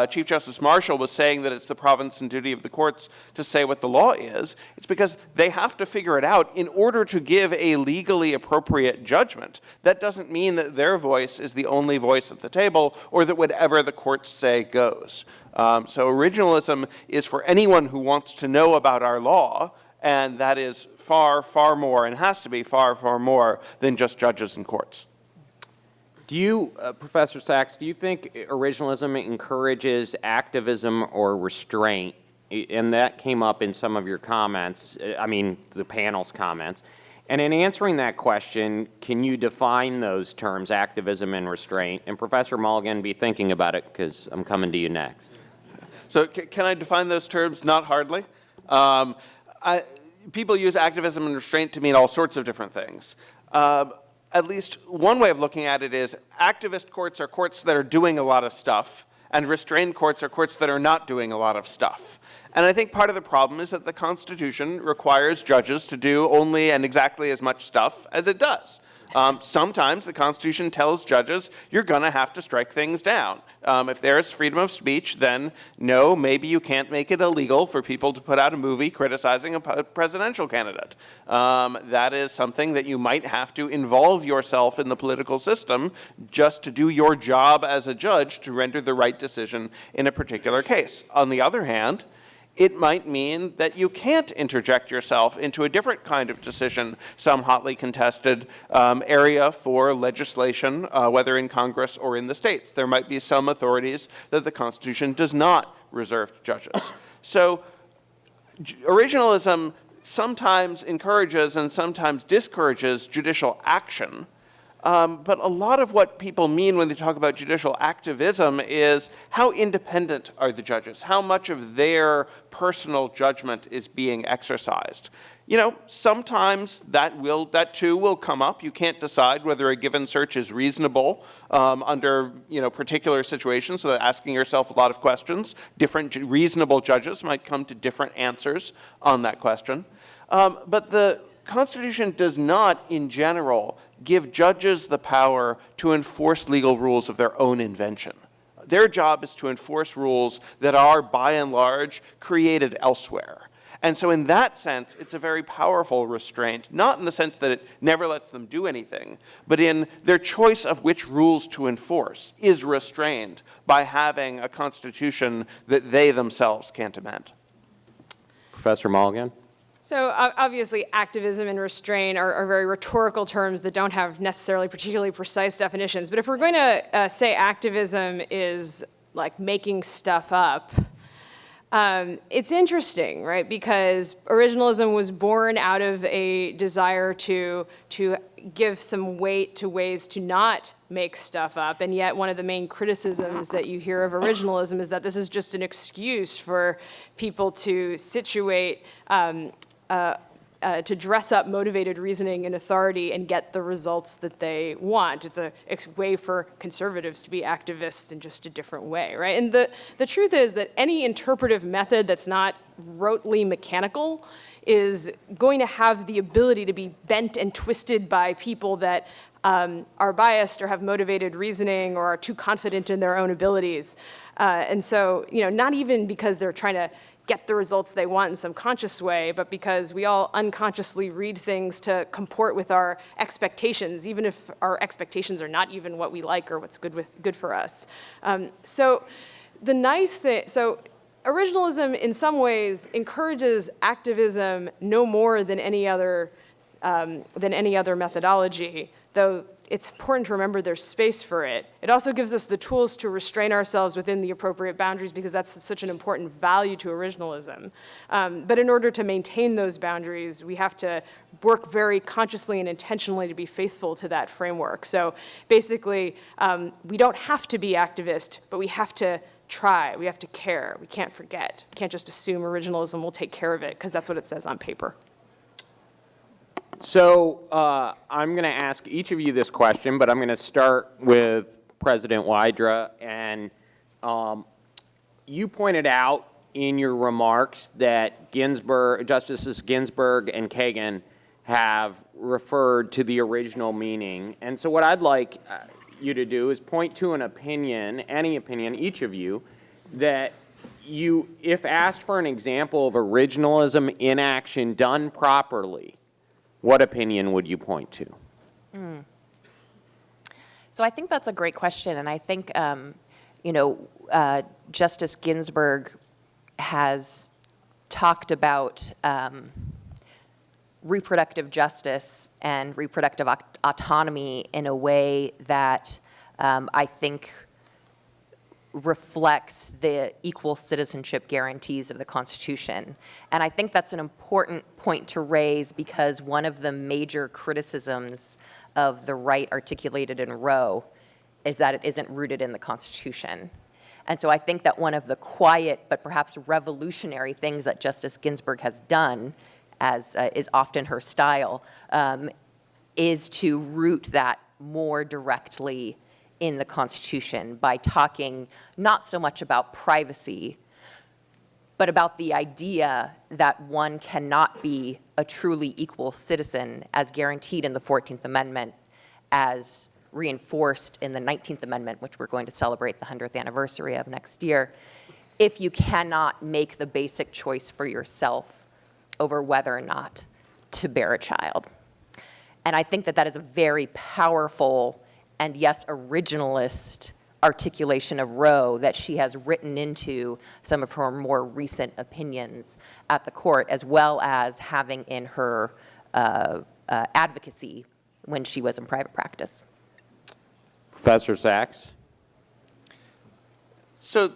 Chief Justice Marshall was saying that it's the province and duty of the courts to say what the law is, it's because they have to figure it out in order to give a legally appropriate judgment. That doesn't mean that their voice is the only voice at the table or that whatever the courts say goes. So originalism is for anyone who wants to know about our law, and that is far, far more, and has to be far, far more than just judges and courts. Do you, Professor Sachs, do you think originalism encourages activism or restraint? And that came up in some of your comments, I mean, the panel's comments. And in answering that question, can you define those terms, activism and restraint? And Professor Mulligan, be thinking about it, because I'm coming to you next. So can I define those terms? Not hardly. People use activism and restraint to mean all sorts of different things. At least one way of looking at it is activist courts are courts that are doing a lot of stuff, and restrained courts are courts that are not doing a lot of stuff. And I think part of the problem is that the Constitution requires judges to do only and exactly as much stuff as it does. Sometimes the Constitution tells judges you're going to have to strike things down. If there's freedom of speech, then no, maybe you can't make it illegal for people to put out a movie criticizing a presidential candidate. That is something that you might have to involve yourself in the political system just to do your job as a judge to render the right decision in a particular case. On the other hand, it might mean that you can't interject yourself into a different kind of decision, some hotly contested area for legislation, whether in Congress or in the states. There might be some authorities that the Constitution does not reserve to judges. So originalism sometimes encourages and sometimes discourages judicial action. But a lot of what people mean when they talk about judicial activism is how independent are the judges? How much of their personal judgment is being exercised? You know, sometimes that too will come up. You can't decide whether a given search is reasonable under particular situations, so that asking yourself a lot of questions. Different reasonable judges might come to different answers on that question. But the Constitution does not, in general, give judges the power to enforce legal rules of their own invention. Their job is to enforce rules that are, by and large, created elsewhere. And so in that sense, it's a very powerful restraint, not in the sense that it never lets them do anything, but in their choice of which rules to enforce is restrained by having a constitution that they themselves can't amend. Professor Mulligan? So obviously, activism and restraint are very rhetorical terms that don't have necessarily particularly precise definitions. But if we're going to say activism is like making stuff up, it's interesting, right? Because originalism was born out of a desire to give some weight to ways to not make stuff up, and yet one of the main criticisms that you hear of originalism is that this is just an excuse for people to situate, to dress up motivated reasoning and authority and get the results that they want. It's a way for conservatives to be activists in just a different way, right? And the truth is that any interpretive method that's not rotely mechanical is going to have the ability to be bent and twisted by people that are biased or have motivated reasoning or are too confident in their own abilities. And so, not even because they're trying to get the results they want in some conscious way, but because we all unconsciously read things to comport with our expectations, even if our expectations are not even what we like or what's good for us. So the nice thing, originalism in some ways encourages activism no more than any other methodology, though it's important to remember there's space for it. It also gives us the tools to restrain ourselves within the appropriate boundaries because that's such an important value to originalism. But in order to maintain those boundaries, we have to work very consciously and intentionally to be faithful to that framework. So basically, we don't have to be activist, but we have to try, we have to care, we can't forget. We can't just assume originalism will take care of it because that's what it says on paper. So I'm going to ask each of you this question, but I'm going to start with President Wydra. And you pointed out in your remarks that Justices Ginsburg and Kagan have referred to the original meaning. And so what I'd like you to do is point to an opinion, any opinion, each of you, that you, if asked for an example of originalism in action done properly, what opinion would you point to? So I think that's a great question, and I think, Justice Ginsburg has talked about reproductive justice and reproductive autonomy in a way that I think reflects the equal citizenship guarantees of the Constitution. And I think that's an important point to raise because one of the major criticisms of the right articulated in Roe is that it isn't rooted in the Constitution. And so I think that one of the quiet but perhaps revolutionary things that Justice Ginsburg has done, as is often her style, is to root that more directly in the Constitution by talking not so much about privacy, but about the idea that one cannot be a truly equal citizen as guaranteed in the 14th Amendment, as reinforced in the 19th Amendment, which we're going to celebrate the 100th anniversary of next year, if you cannot make the basic choice for yourself over whether or not to bear a child. And I think that that is a very powerful and yes, originalist articulation of Roe that she has written into some of her more recent opinions at the court, as well as having in her advocacy when she was in private practice. Professor Sachs? So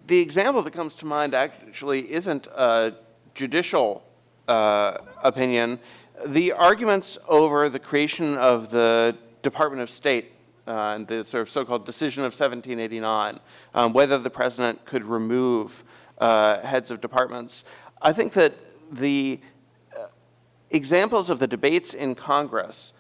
the example that comes to mind actually isn't a judicial opinion. The arguments over the creation of the Department of State and the sort of so-called decision of 1789, whether the president could remove heads of departments. I think that the examples of the debates in Congress,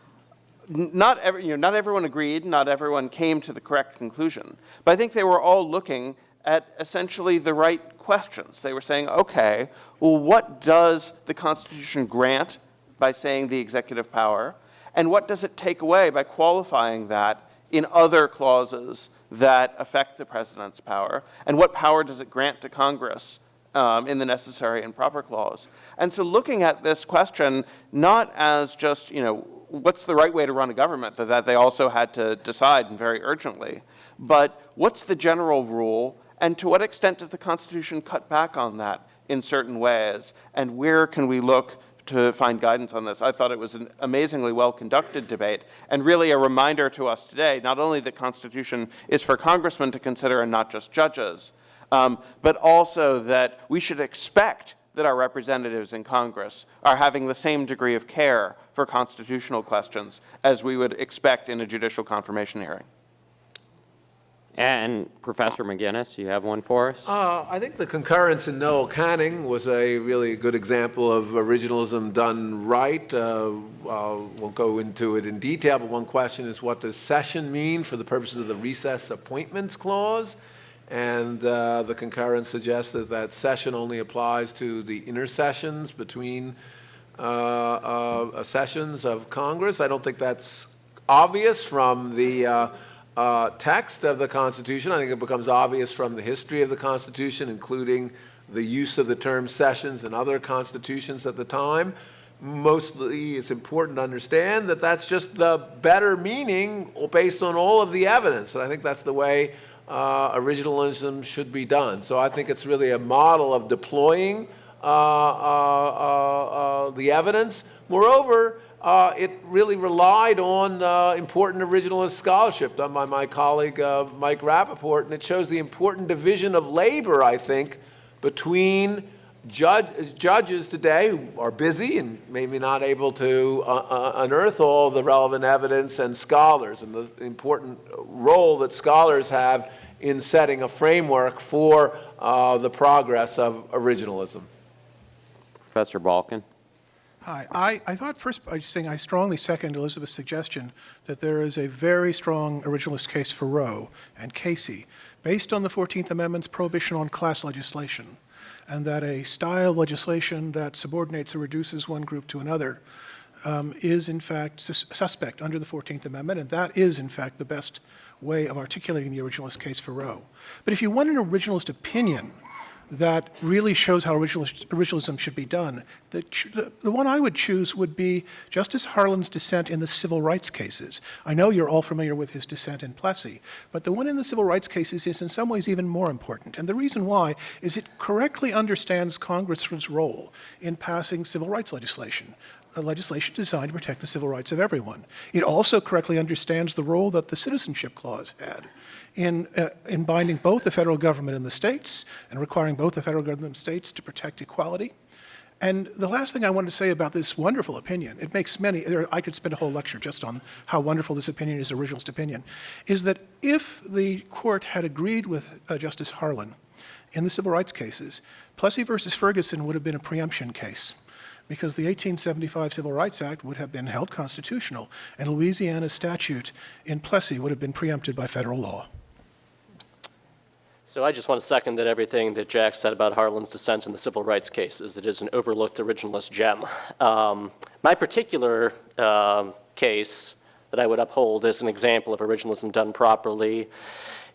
not everyone agreed, not everyone came to the correct conclusion, but I think they were all looking at essentially the right questions. They were saying, okay, well, what does the Constitution grant by saying the executive power? And what does it take away by qualifying that in other clauses that affect the president's power? And what power does it grant to Congress in the necessary and proper clause? And so looking at this question, not as just, what's the right way to run a government, that they also had to decide and very urgently, but what's the general rule, and to what extent does the Constitution cut back on that in certain ways, and where can we look to find guidance on this? I thought it was an amazingly well-conducted debate, and really a reminder to us today, not only that Constitution is for congressmen to consider and not just judges, but also that we should expect that our representatives in Congress are having the same degree of care for constitutional questions as we would expect in a judicial confirmation hearing. And Professor McGinnis, you have one for us? I think the concurrence in Noel Canning was a really good example of originalism done right. Won't go into it in detail, but one question is, what does session mean for the purposes of the recess appointments clause? And the concurrence suggests that session only applies to the intersessions between sessions of Congress. I don't think that's obvious from the text of the Constitution. I think it becomes obvious from the history of the Constitution, including the use of the term sessions in other constitutions at the time. Mostly, it's important to understand that that's just the better meaning based on all of the evidence. And I think that's the way originalism should be done. So I think it's really a model of deploying the evidence. Moreover, it really relied on important originalist scholarship done by my colleague Mike Rappaport, and it shows the important division of labor, I think, between judges today who are busy and maybe not able to unearth all the relevant evidence, and scholars, and the important role that scholars have in setting a framework for the progress of originalism. Professor Balkin. Hi. I thought first by saying I strongly second Elizabeth's suggestion that there is a very strong originalist case for Roe and Casey based on the 14th Amendment's prohibition on class legislation, and that a style of legislation that subordinates or reduces one group to another is in fact suspect under the 14th Amendment, and that is in fact the best way of articulating the originalist case for Roe. But if you want an originalist opinion that really shows how originalism should be done, the one I would choose would be Justice Harlan's dissent in the civil rights cases. I know you're all familiar with his dissent in Plessy, but the one in the civil rights cases is in some ways even more important. And the reason why is it correctly understands Congress's role in passing civil rights legislation, a legislation designed to protect the civil rights of everyone. It also correctly understands the role that the Citizenship Clause had in binding both the federal government and the states, and requiring both the federal government and states to protect equality. And the last thing I wanted to say about this wonderful opinion, it makes I could spend a whole lecture just on how wonderful this opinion is, originalist opinion, is that if the court had agreed with Justice Harlan in the civil rights cases, Plessy versus Ferguson would have been a preemption case, because the 1875 Civil Rights Act would have been held constitutional, and Louisiana's statute in Plessy would have been preempted by federal law. So I just want to second that everything that Jack said about Harlan's dissent in the civil rights cases. It is an overlooked originalist gem. My particular case that I would uphold as an example of originalism done properly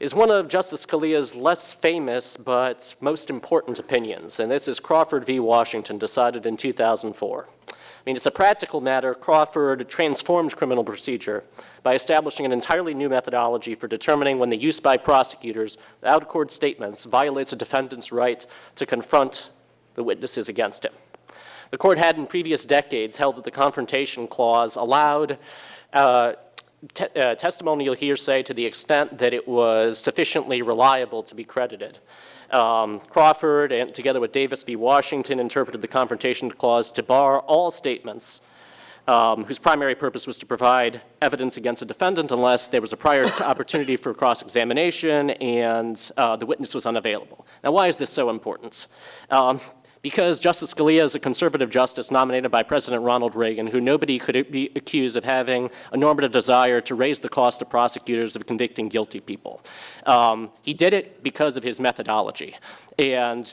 is one of Justice Scalia's less famous but most important opinions, and this is Crawford v. Washington, decided in 2004. I mean, it's a practical matter. Crawford transformed criminal procedure by establishing an entirely new methodology for determining when the use by prosecutors of out-of-court statements violates a defendant's right to confront the witnesses against him. The court had in previous decades held that the Confrontation Clause allowed testimonial hearsay to the extent that it was sufficiently reliable to be credited. Crawford, and together with Davis v. Washington, interpreted the Confrontation Clause to bar all statements whose primary purpose was to provide evidence against a defendant unless there was a prior opportunity for cross-examination and the witness was unavailable. Now, why is this so important? Because Justice Scalia is a conservative justice nominated by President Ronald Reagan, who nobody could be accused of having a normative desire to raise the cost of prosecutors of convicting guilty people. He did it because of his methodology. And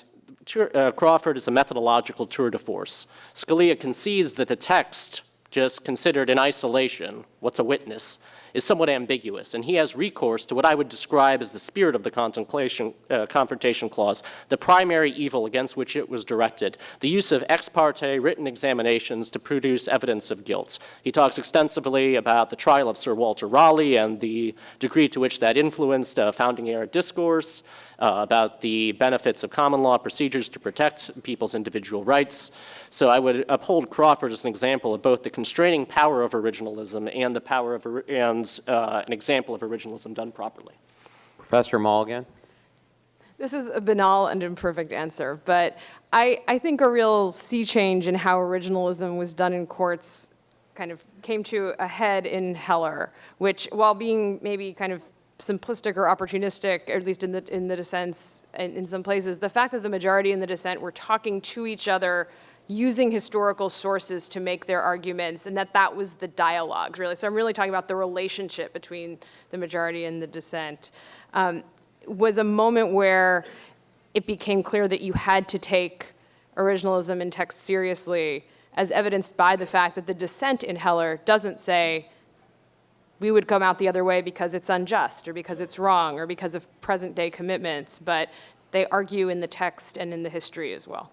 Crawford is a methodological tour de force. Scalia concedes that the text, just considered in isolation, what's a witness, is somewhat ambiguous, and he has recourse to what I would describe as the spirit of the Confrontation Clause, the primary evil against which it was directed, the use of ex parte written examinations to produce evidence of guilt. He talks extensively about the trial of Sir Walter Raleigh and the degree to which that influenced founding-era discourse, about the benefits of common law procedures to protect people's individual rights. So I would uphold Crawford as an example of both the constraining power of originalism and the power of an example of originalism done properly. Professor Mulligan? This is a banal and imperfect answer, but I think a real sea change in how originalism was done in courts kind of came to a head in Heller, which, while being maybe kind of simplistic or opportunistic, or at least in the dissents in some places, the fact that the majority in the dissent were talking to each other using historical sources to make their arguments, and that was the dialogue, really. So I'm really talking about the relationship between the majority and the dissent. Was a moment where it became clear that you had to take originalism in text seriously, as evidenced by the fact that the dissent in Heller doesn't say, we would come out the other way because it's unjust, or because it's wrong, or because of present-day commitments, but they argue in the text and in the history as well.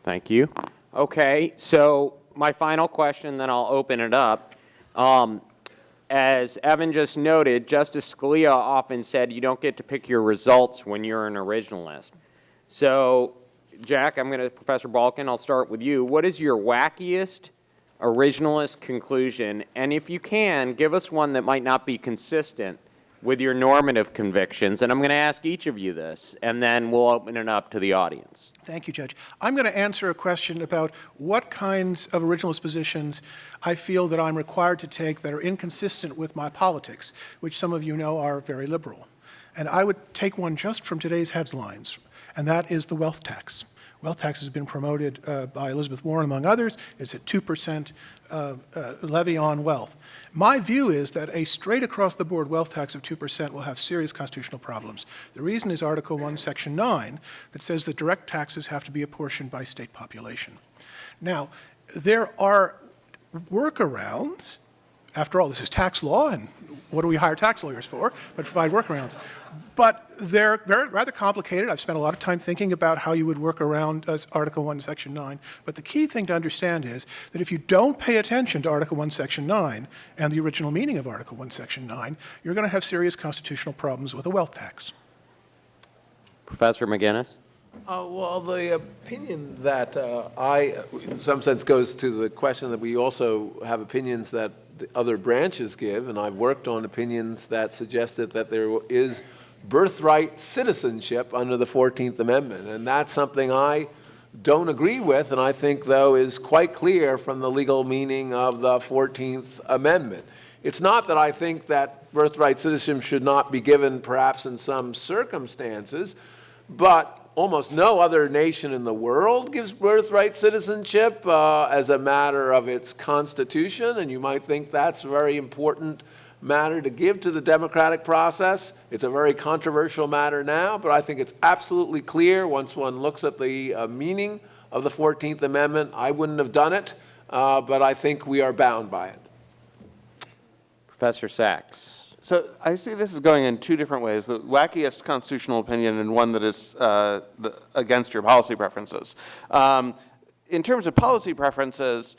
Thank you. Okay, so my final question, then I'll open it up. As Evan just noted, Justice Scalia often said you don't get to pick your results when you're an originalist. So, Jack, Professor Balkin, I'll start with you. What is your wackiest originalist conclusion? And if you can, give us one that might not be consistent with your normative convictions. And I'm going to ask each of you this, and then we'll open it up to the audience. Thank you, Judge. I'm going to answer a question about what kinds of originalist positions I feel that I'm required to take that are inconsistent with my politics, which some of you know are very liberal. And I would take one just from today's headlines, and that is the wealth tax. Wealth tax has been promoted by Elizabeth Warren, among others. It's a 2% levy on wealth. My view is that a straight across-the-board wealth tax of 2% will have serious constitutional problems. The reason is Article 1, Section 9, that says that direct taxes have to be apportioned by state population. Now, there are workarounds. After all, this is tax law, and what do we hire tax lawyers for? But provide workarounds. But they're rather complicated. I've spent a lot of time thinking about how you would work around Article 1, Section 9. But the key thing to understand is that if you don't pay attention to Article 1, Section 9 and the original meaning of Article 1, Section 9, you're going to have serious constitutional problems with a wealth tax. Professor McGinnis? Well, the opinion that in some sense, goes to the question that we also have opinions that the other branches give, and I've worked on opinions that suggested that there is birthright citizenship under the 14th Amendment, and that's something I don't agree with, and I think, though, is quite clear from the legal meaning of the 14th Amendment. It's not that I think that birthright citizenship should not be given, perhaps in some circumstances, but almost no other nation in the world gives birthright citizenship as a matter of its constitution, and you might think that's a very important matter to give to the democratic process. It's a very controversial matter now, but I think it's absolutely clear once one looks at the meaning of the 14th Amendment. I wouldn't have done it, but I think we are bound by it. Professor Sachs. So I see this is going in two different ways, the wackiest constitutional opinion and one that is against your policy preferences. In terms of policy preferences,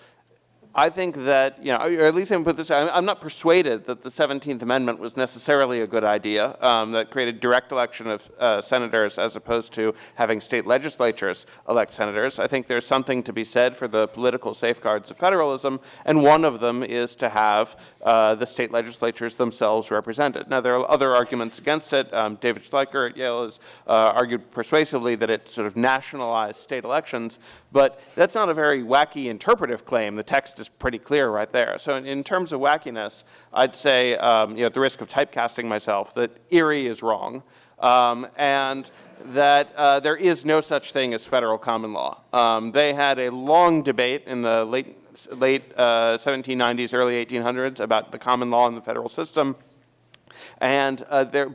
I think that, or at least I can put this, I'm not persuaded that the 17th Amendment was necessarily a good idea that created direct election of senators as opposed to having state legislatures elect senators. I think there's something to be said for the political safeguards of federalism, and one of them is to have the state legislatures themselves represented. Now, there are other arguments against it. David Schleicher at Yale has argued persuasively that it sort of nationalized state elections, but that's not a very wacky interpretive claim. The text is pretty clear right there. So in terms of wackiness, I'd say, at the risk of typecasting myself, that Erie is wrong, and that there is no such thing as federal common law. They had a long debate in the late 1790s, early 1800s about the common law in the federal system. And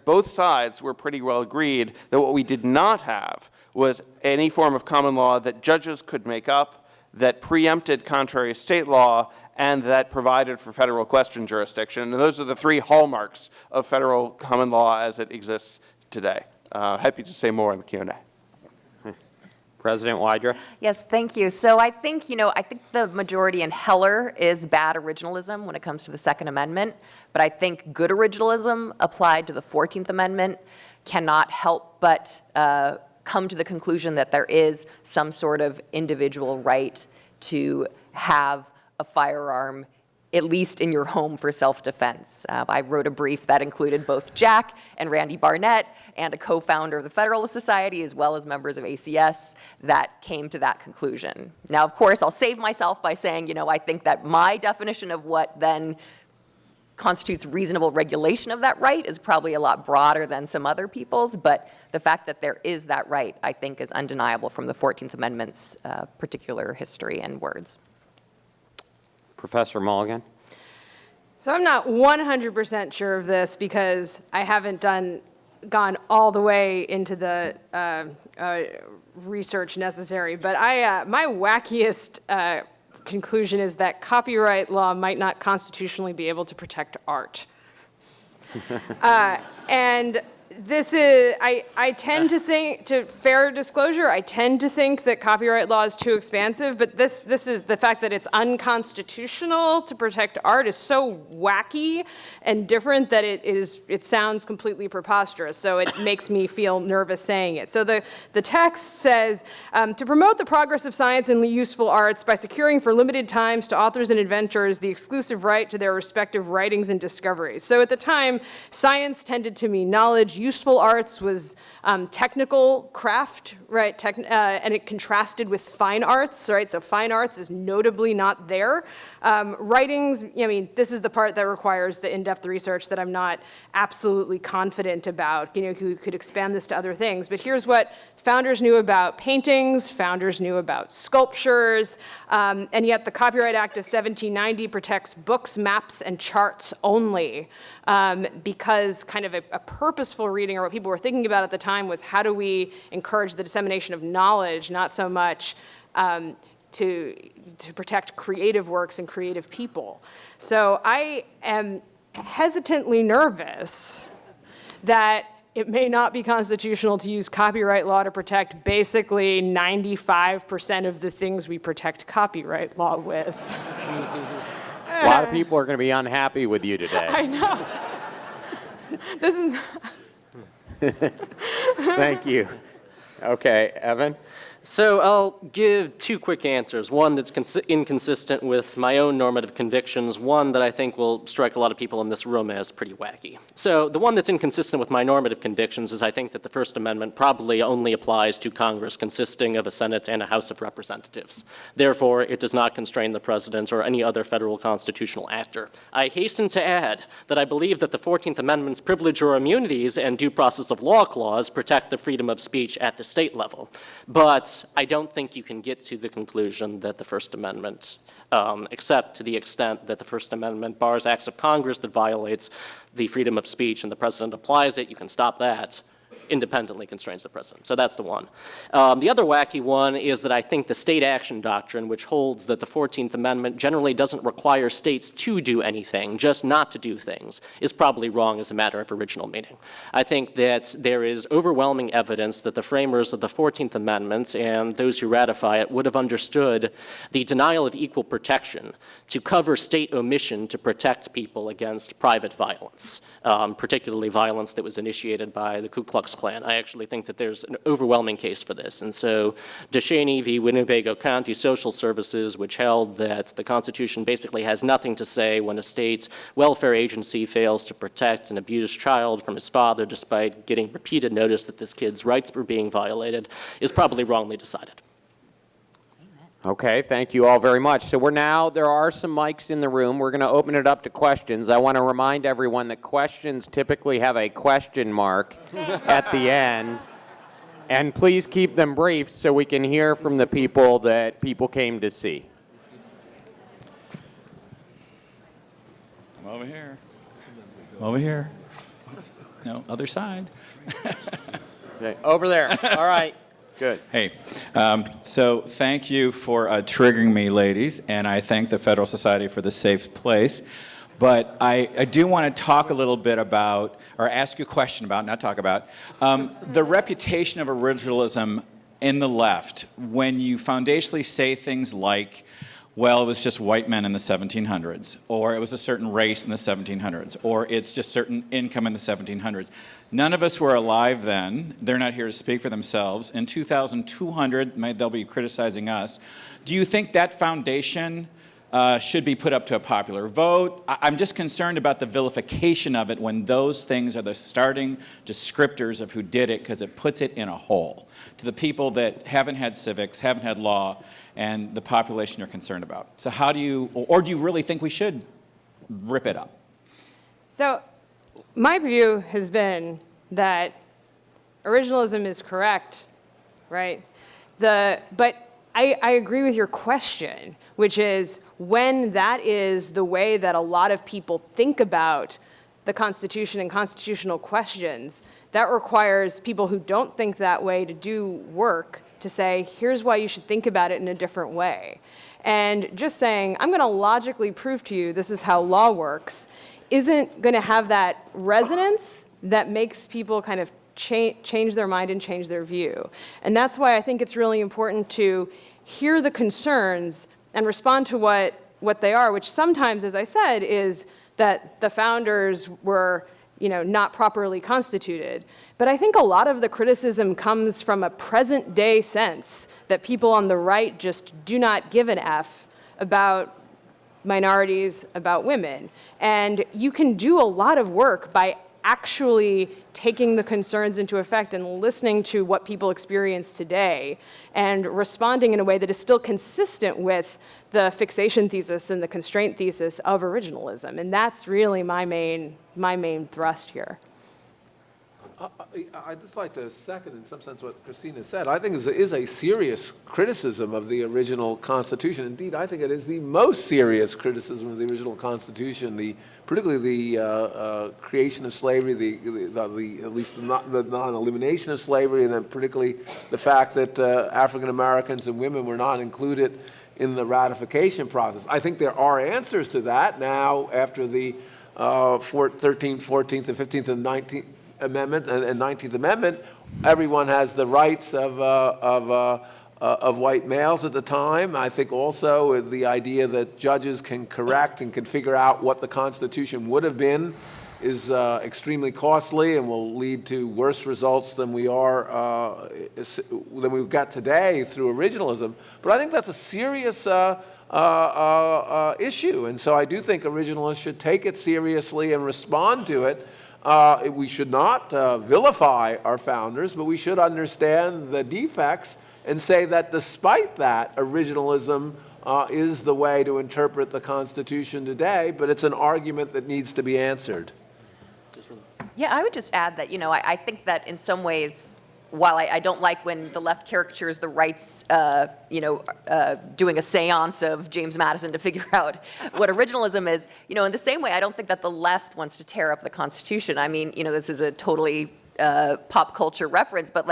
both sides were pretty well agreed that what we did not have was any form of common law that judges could make up, that preempted contrary state law, and that provided for federal question jurisdiction. And those are the three hallmarks of federal common law as it exists today. Happy to say more in the Q&A. President Wydra? Yes, thank you. So I think, I think the majority in Heller is bad originalism when it comes to the Second Amendment, but I think good originalism applied to the 14th Amendment cannot help but come to the conclusion that there is some sort of individual right to have a firearm, at least in your home, for self-defense. I wrote a brief that included both Jack and Randy Barnett and a co-founder of the Federalist Society, as well as members of ACS, that came to that conclusion. Now, of course, I'll save myself by saying, I think that my definition of what then constitutes reasonable regulation of that right is probably a lot broader than some other people's, but the fact that there is that right, I think, is undeniable from the 14th Amendment's particular history and words. Professor Mulligan? So I'm not 100% sure of this because I haven't gone all the way into the research necessary, but my wackiest conclusion is that copyright law might not constitutionally be able to protect art. And this is, I tend to think, to fair disclosure, I tend to think that copyright law is too expansive, but this is the fact that it's unconstitutional to protect art is so wacky and different that it sounds completely preposterous. So it makes me feel nervous saying it. So the text says, to promote the progress of science and useful arts by securing for limited times to authors and inventors the exclusive right to their respective writings and discoveries. So at the time, science tended to mean knowledge. Useful arts was technical craft, right? And it contrasted with fine arts, right? So fine arts is notably not there. Writings, this is the part that requires the in-depth research that I'm not absolutely confident about. Who could expand this to other things. But here's what founders knew about paintings, founders knew about sculptures, and yet the Copyright Act of 1790 protects books, maps, and charts only, because kind of a purposeful reading, or what people were thinking about at the time, was how do we encourage the dissemination of knowledge, not so much to protect creative works and creative people. So I am hesitantly nervous that it may not be constitutional to use copyright law to protect basically 95% of the things we protect copyright law with. A lot of people are going to be unhappy with you today. I know. This is... Thank you. Okay, Evan? So I'll give two quick answers, one that's inconsistent with my own normative convictions, one that I think will strike a lot of people in this room as pretty wacky. So the one that's inconsistent with my normative convictions is I think that the First Amendment probably only applies to Congress consisting of a Senate and a House of Representatives. Therefore, it does not constrain the President or any other federal constitutional actor. I hasten to add that I believe that the 14th Amendment's privilege or immunities and due process of law clause protect the freedom of speech at the state level. But I don't think you can get to the conclusion that the First Amendment, except to the extent that the First Amendment bars acts of Congress that violates the freedom of speech and the President applies it, you can stop that. Independently constrains the President. So that's the one. The other wacky one is that I think the state action doctrine, which holds that the 14th Amendment generally doesn't require states to do anything, just not to do things, is probably wrong as a matter of original meaning. I think that there is overwhelming evidence that the framers of the 14th Amendment and those who ratify it would have understood the denial of equal protection to cover state omission to protect people against private violence, particularly violence that was initiated by the Ku Klux Klan. I actually think that there's an overwhelming case for this. And so DeShaney v. Winnebago County Social Services, which held that the Constitution basically has nothing to say when a state welfare agency fails to protect an abused child from his father despite getting repeated notice that this kid's rights were being violated, is probably wrongly decided. Okay, thank you all very much. So there are some mics in the room. We're going to open it up to questions. I want to remind everyone that questions typically have a question mark at the end. And please keep them brief so we can hear from the people that people came to see. Come over here. Come over here. No, other side. Okay, over there. All right. Good. Hey, so thank you for triggering me, ladies, and I thank the Federalist Society for the safe place. But I do want to talk a little bit about, or ask you a question about, not talk about, the reputation of originalism in the left when you foundationally say things like, well, it was just white men in the 1700s, or it was a certain race in the 1700s, or it's just certain income in the 1700s. None of us were alive then. They're not here to speak for themselves. In 2200, they'll be criticizing us. Do you think that foundation should be put up to a popular vote? I'm just concerned about the vilification of it when those things are the starting descriptors of who did it, because it puts it in a hole to the people that haven't had civics, haven't had law, and the population you're concerned about. So how do you, or do you really think we should rip it up? So my view has been that originalism is correct, right? But I agree with your question, which is when that is the way that a lot of people think about the Constitution and constitutional questions, that requires people who don't think that way to do work to say, here's why you should think about it in a different way. And just saying, I'm going to logically prove to you this is how law works, isn't going to have that resonance that makes people kind of change their mind and change their view. And that's why I think it's really important to hear the concerns and respond to what they are, which sometimes, as I said, is that the founders were not properly constituted. But I think a lot of the criticism comes from a present day sense that people on the right just do not give an F about minorities, about women. And you can do a lot of work by actually taking the concerns into effect and listening to what people experience today and responding in a way that is still consistent with the fixation thesis and the constraint thesis of originalism. And that's really my main thrust here. I'd just like to second, in some sense, what Christina said. I think it is a serious criticism of the original Constitution. Indeed, I think it is the most serious criticism of the original Constitution, particularly the creation of slavery, at least the non-elimination of slavery, and then particularly the fact that African Americans and women were not included in the ratification process. I think there are answers to that now after the 13th, 14th, and 15th, and 19th Amendment and 19th Amendment. Everyone has the rights of white males at the time. I think also the idea that judges can correct and can figure out what the Constitution would have been is extremely costly and will lead to worse results than we've got today through originalism. But I think that's a serious issue, and so I do think originalists should take it seriously and respond to it. We should not vilify our founders, but we should understand the defects and say that despite that, originalism is the way to interpret the Constitution today, but it's an argument that needs to be answered. Yeah, I would just add that, I think that in some ways, while I don't like when the left caricatures the right's, doing a seance of James Madison to figure out what originalism is, in the same way, I don't think that the left wants to tear up the Constitution. I mean, this is a totally pop culture reference, but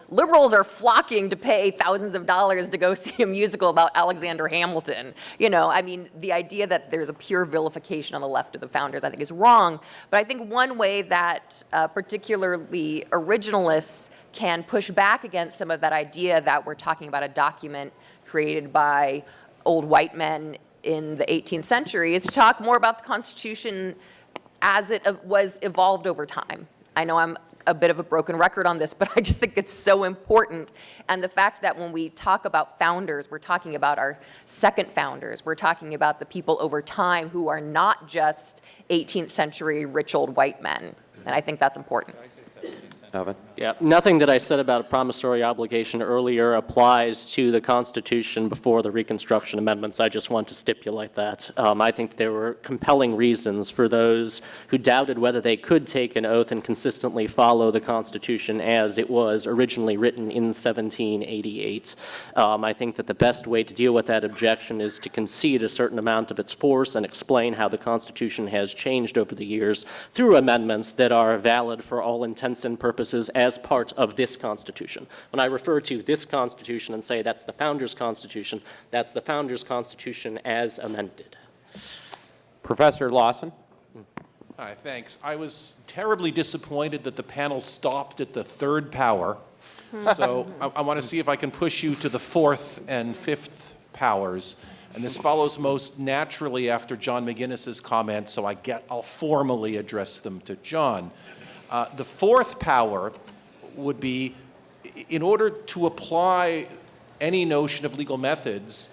liberals are flocking to pay thousands of dollars to go see a musical about Alexander Hamilton. I mean, the idea that there's a pure vilification on the left of the founders, I think, is wrong. But I think one way that particularly originalists can push back against some of that idea that we're talking about a document created by old white men in the 18th century is to talk more about the Constitution as it was evolved over time. I know I'm a bit of a broken record on this, but I just think it's so important. And the fact that when we talk about founders, we're talking about our second founders. We're talking about the people over time who are not just 18th century rich old white men. And I think that's important. Alvin? Yeah, nothing that I said about a promissory obligation earlier applies to the Constitution before the Reconstruction Amendments. I just want to stipulate that. I think there were compelling reasons for those who doubted whether they could take an oath and consistently follow the Constitution as it was originally written in 1788. I think that the best way to deal with that objection is to concede a certain amount of its force and explain how the Constitution has changed over the years through amendments that are valid for all intents and purposes purposes as part of this Constitution. When I refer to this Constitution and say that's the Founders' Constitution, that's the Founders' Constitution as amended. Professor Lawson? Hi, thanks. I was terribly disappointed that the panel stopped at the third power. So I want to see if I can push you to the fourth and fifth powers. And this follows most naturally after John McGinnis's comments, so I'll formally address them to John. The fourth power would be, in order to apply any notion of legal methods,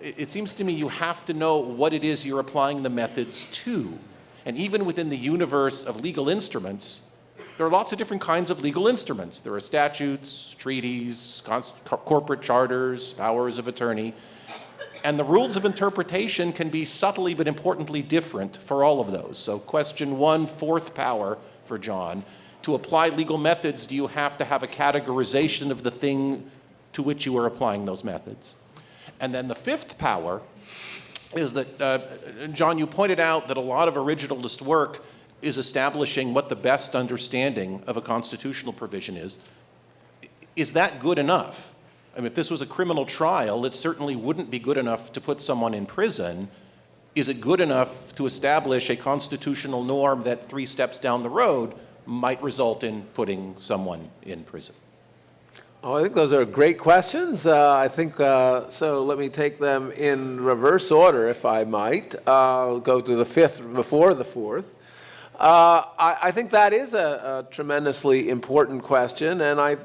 it seems to me you have to know what it is you're applying the methods to. And even within the universe of legal instruments, there are lots of different kinds of legal instruments. There are statutes, treaties, corporate charters, powers of attorney. And the rules of interpretation can be subtly but importantly different for all of those. So question one, fourth power for John. To apply legal methods, do you have to have a categorization of the thing to which you are applying those methods? And then the fifth power is that, John, you pointed out that a lot of originalist work is establishing what the best understanding of a constitutional provision is. Is that good enough? I mean, if this was a criminal trial, it certainly wouldn't be good enough to put someone in prison. Is it good enough to establish a constitutional norm that 3 steps down the road might result in putting someone in prison? Oh, I think those are great questions. I think, so let me take them in reverse order, if I might. I'll go to the fifth before the fourth. I think that is a tremendously important question, and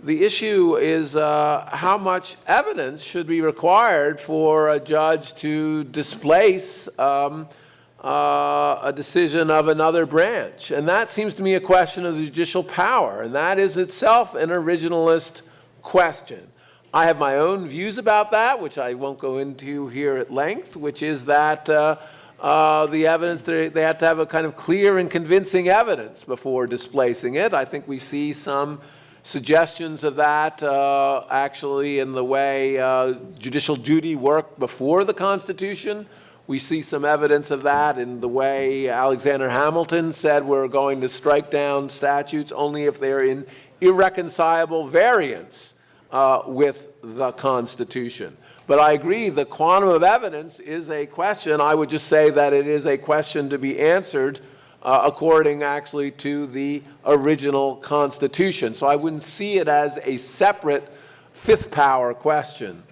the issue is how much evidence should be required for a judge to displace a decision of another branch. And that seems to me a question of judicial power, and that is itself an originalist question. I have my own views about that, which I won't go into here at length, which is that the evidence, they have to have a kind of clear and convincing evidence before displacing it. I think we see some suggestions of that actually in the way judicial duty worked before the Constitution. We see some evidence of that in the way Alexander Hamilton said we're going to strike down statutes only if they're in irreconcilable variance with the Constitution. But I agree, the quantum of evidence is a question. I would just say that it is a question to be answered according actually to the original Constitution. So I wouldn't see it as a separate fifth power question.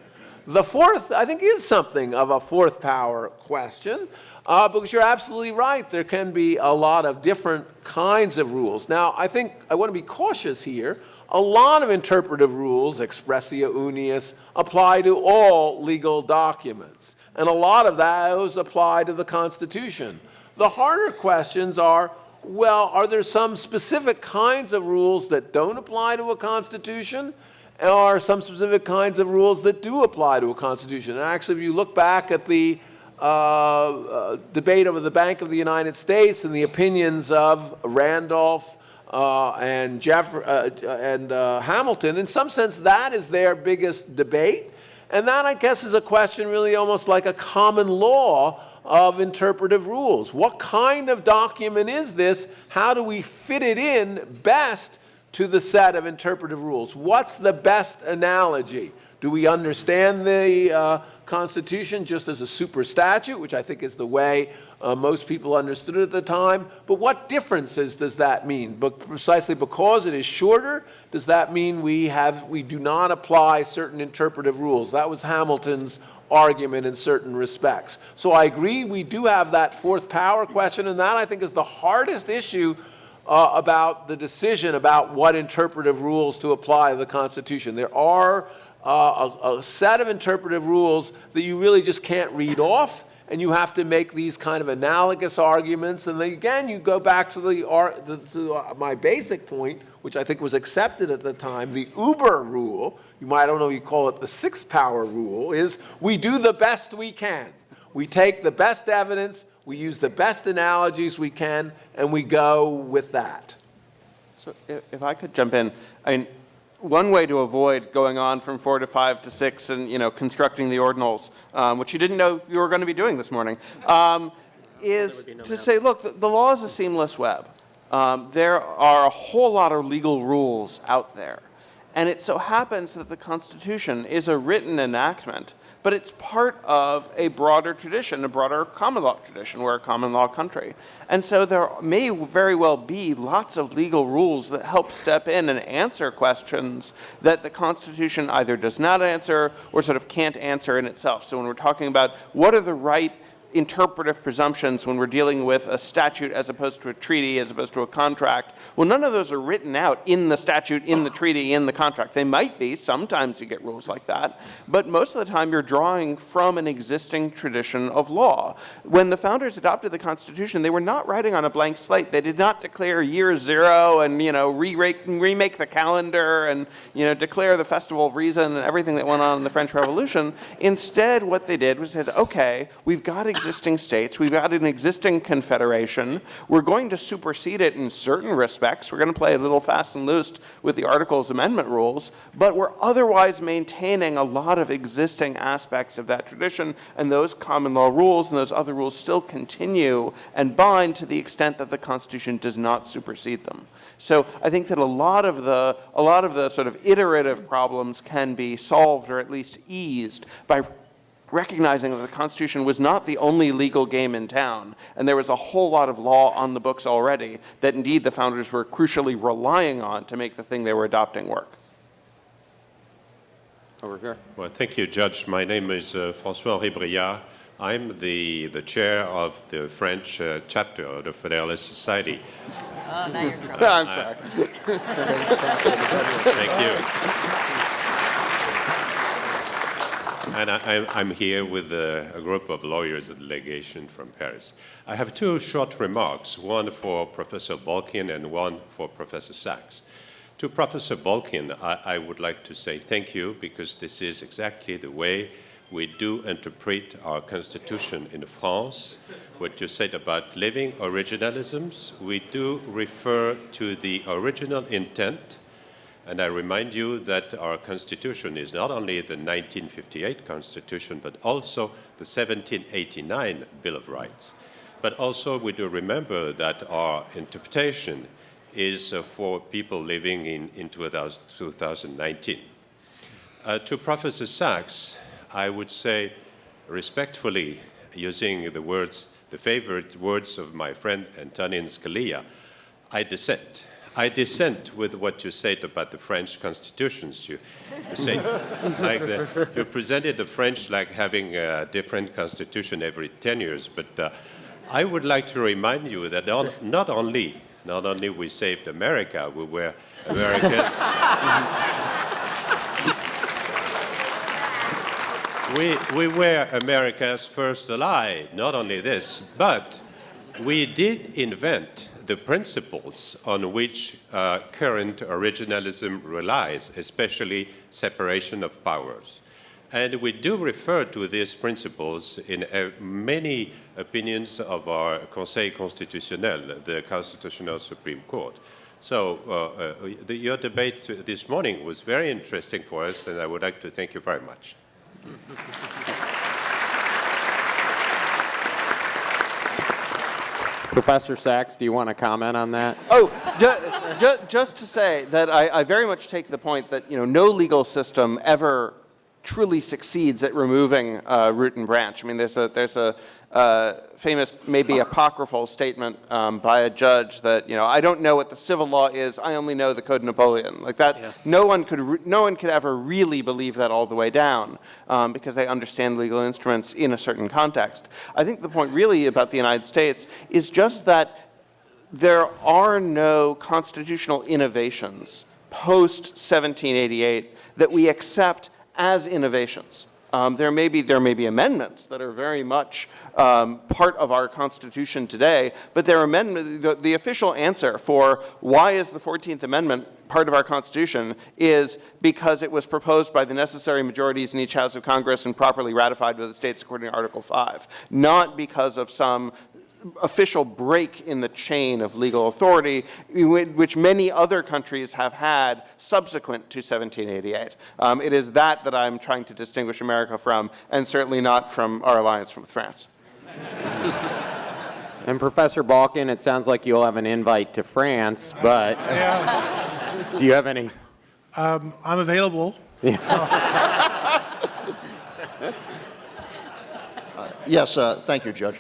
The fourth, I think, is something of a fourth power question, because you're absolutely right. There can be a lot of different kinds of rules. Now, I think I want to be cautious here. A lot of interpretive rules, expressia unius, apply to all legal documents. And a lot of those apply to the Constitution. The harder questions are, well, are there some specific kinds of rules that don't apply to a Constitution? And are some specific kinds of rules that do apply to a Constitution? And actually, if you look back at the debate over the Bank of the United States and the opinions of Randolph and Hamilton, in some sense, that is their biggest debate. And that, I guess, is a question really almost like a common law of interpretive rules. What kind of document is this? How do we fit it in best to the set of interpretive rules? What's the best analogy? Do we understand the Constitution just as a super statute, which I think is the way most people understood it at the time? But what differences does that mean? But precisely because it is shorter, does that mean we do not apply certain interpretive rules? That was Hamilton's argument in certain respects. So I agree, we do have that fourth power question, and that I think is the hardest issue about the decision about what interpretive rules to apply to the Constitution. There are a set of interpretive rules that you really just can't read off, and you have to make these kind of analogous arguments. And then again, you go back to my basic point, which I think was accepted at the time, the Uber rule. I don't know, you call it the sixth power rule, is we do the best we can. We take the best evidence, we use the best analogies we can, and we go with that. So if I could jump in, I mean, one way to avoid going on from 4 to 5 to 6 and, constructing the ordinals, which you didn't know you were going to be doing this morning, is to say, look, the law is a seamless web. there are a whole lot of legal rules out there. And it so happens that the Constitution is a written enactment, but it's part of a broader tradition, a broader common law tradition. We're a common law country. And so there may very well be lots of legal rules that help step in and answer questions that the Constitution either does not answer or sort of can't answer in itself. So when we're talking about what are the right interpretive presumptions when we're dealing with a statute as opposed to a treaty, as opposed to a contract. Well, none of those are written out in the statute, in the treaty, in the contract. They might be. Sometimes you get rules like that. But most of the time you're drawing from an existing tradition of law. When the founders adopted the Constitution, they were not writing on a blank slate. They did not declare year zero and, remake the calendar and, declare the Festival of Reason and everything that went on in the French Revolution. Instead, what they did was said, okay, we've got existing states, we've got an existing confederation, we're going to supersede it in certain respects, we're going to play a little fast and loose with the Articles Amendment rules, but we're otherwise maintaining a lot of existing aspects of that tradition, and those common law rules and those other rules still continue and bind to the extent that the Constitution does not supersede them. So I think that a lot of the sort of iterative problems can be solved or at least eased by recognizing that the Constitution was not the only legal game in town, and there was a whole lot of law on the books already that indeed the founders were crucially relying on to make the thing they were adopting work. Over here. Well, thank you, Judge. My name is François-Henri Briard. I'm the chair of the French chapter of the Federalist Society. Oh, now you're in trouble. I'm sorry. Thank you. And I'm here with a group of lawyers, a delegation from Paris. I have two short remarks, one for Professor Balkin and one for Professor Sachs. To Professor Balkin, I would like to say thank you, because this is exactly the way we do interpret our Constitution in France. What you said about living originalisms, we do refer to the original intent. And I remind you that our Constitution is not only the 1958 Constitution, but also the 1789 Bill of Rights. But also we do remember that our interpretation is for people living in 2019. To Professor Sachs, I would say respectfully, using the favorite words of my friend Antonin Scalia, I dissent. I dissent with what you said about the French constitutions. You say, you presented the French like having a different constitution every 10 years, but I would like to remind you that not only we saved America, we were America's. we were America's first ally. Not only this, but we did invent the principles on which current originalism relies, especially separation of powers. And we do refer to these principles in many opinions of our Conseil Constitutionnel, the Constitutional Supreme Court. So your debate this morning was very interesting for us, and I would like to thank you very much. Professor Sachs, do you want to comment on that? Oh, just to say that I very much take the point that no legal system ever truly succeeds at removing root and branch. I mean, there's a famous, maybe apocryphal statement by a judge that I don't know what the civil law is. I only know the Code of Napoleon. Like that, yes. No one could ever really believe that all the way down because they understand legal instruments in a certain context. I think the point really about the United States is just that there are no constitutional innovations post 1788 that we accept as innovations. There may be amendments that are very much part of our Constitution today, but the official answer for why is the 14th Amendment part of our Constitution is because it was proposed by the necessary majorities in each House of Congress and properly ratified by the states according to Article 5, not because of some official break in the chain of legal authority, which many other countries have had subsequent to 1788. It is that I'm trying to distinguish America from, and certainly not from our alliance with France. And Professor Balkin, it sounds like you'll have an invite to France, but do you have any? I'm available. Yes, thank you, Judge.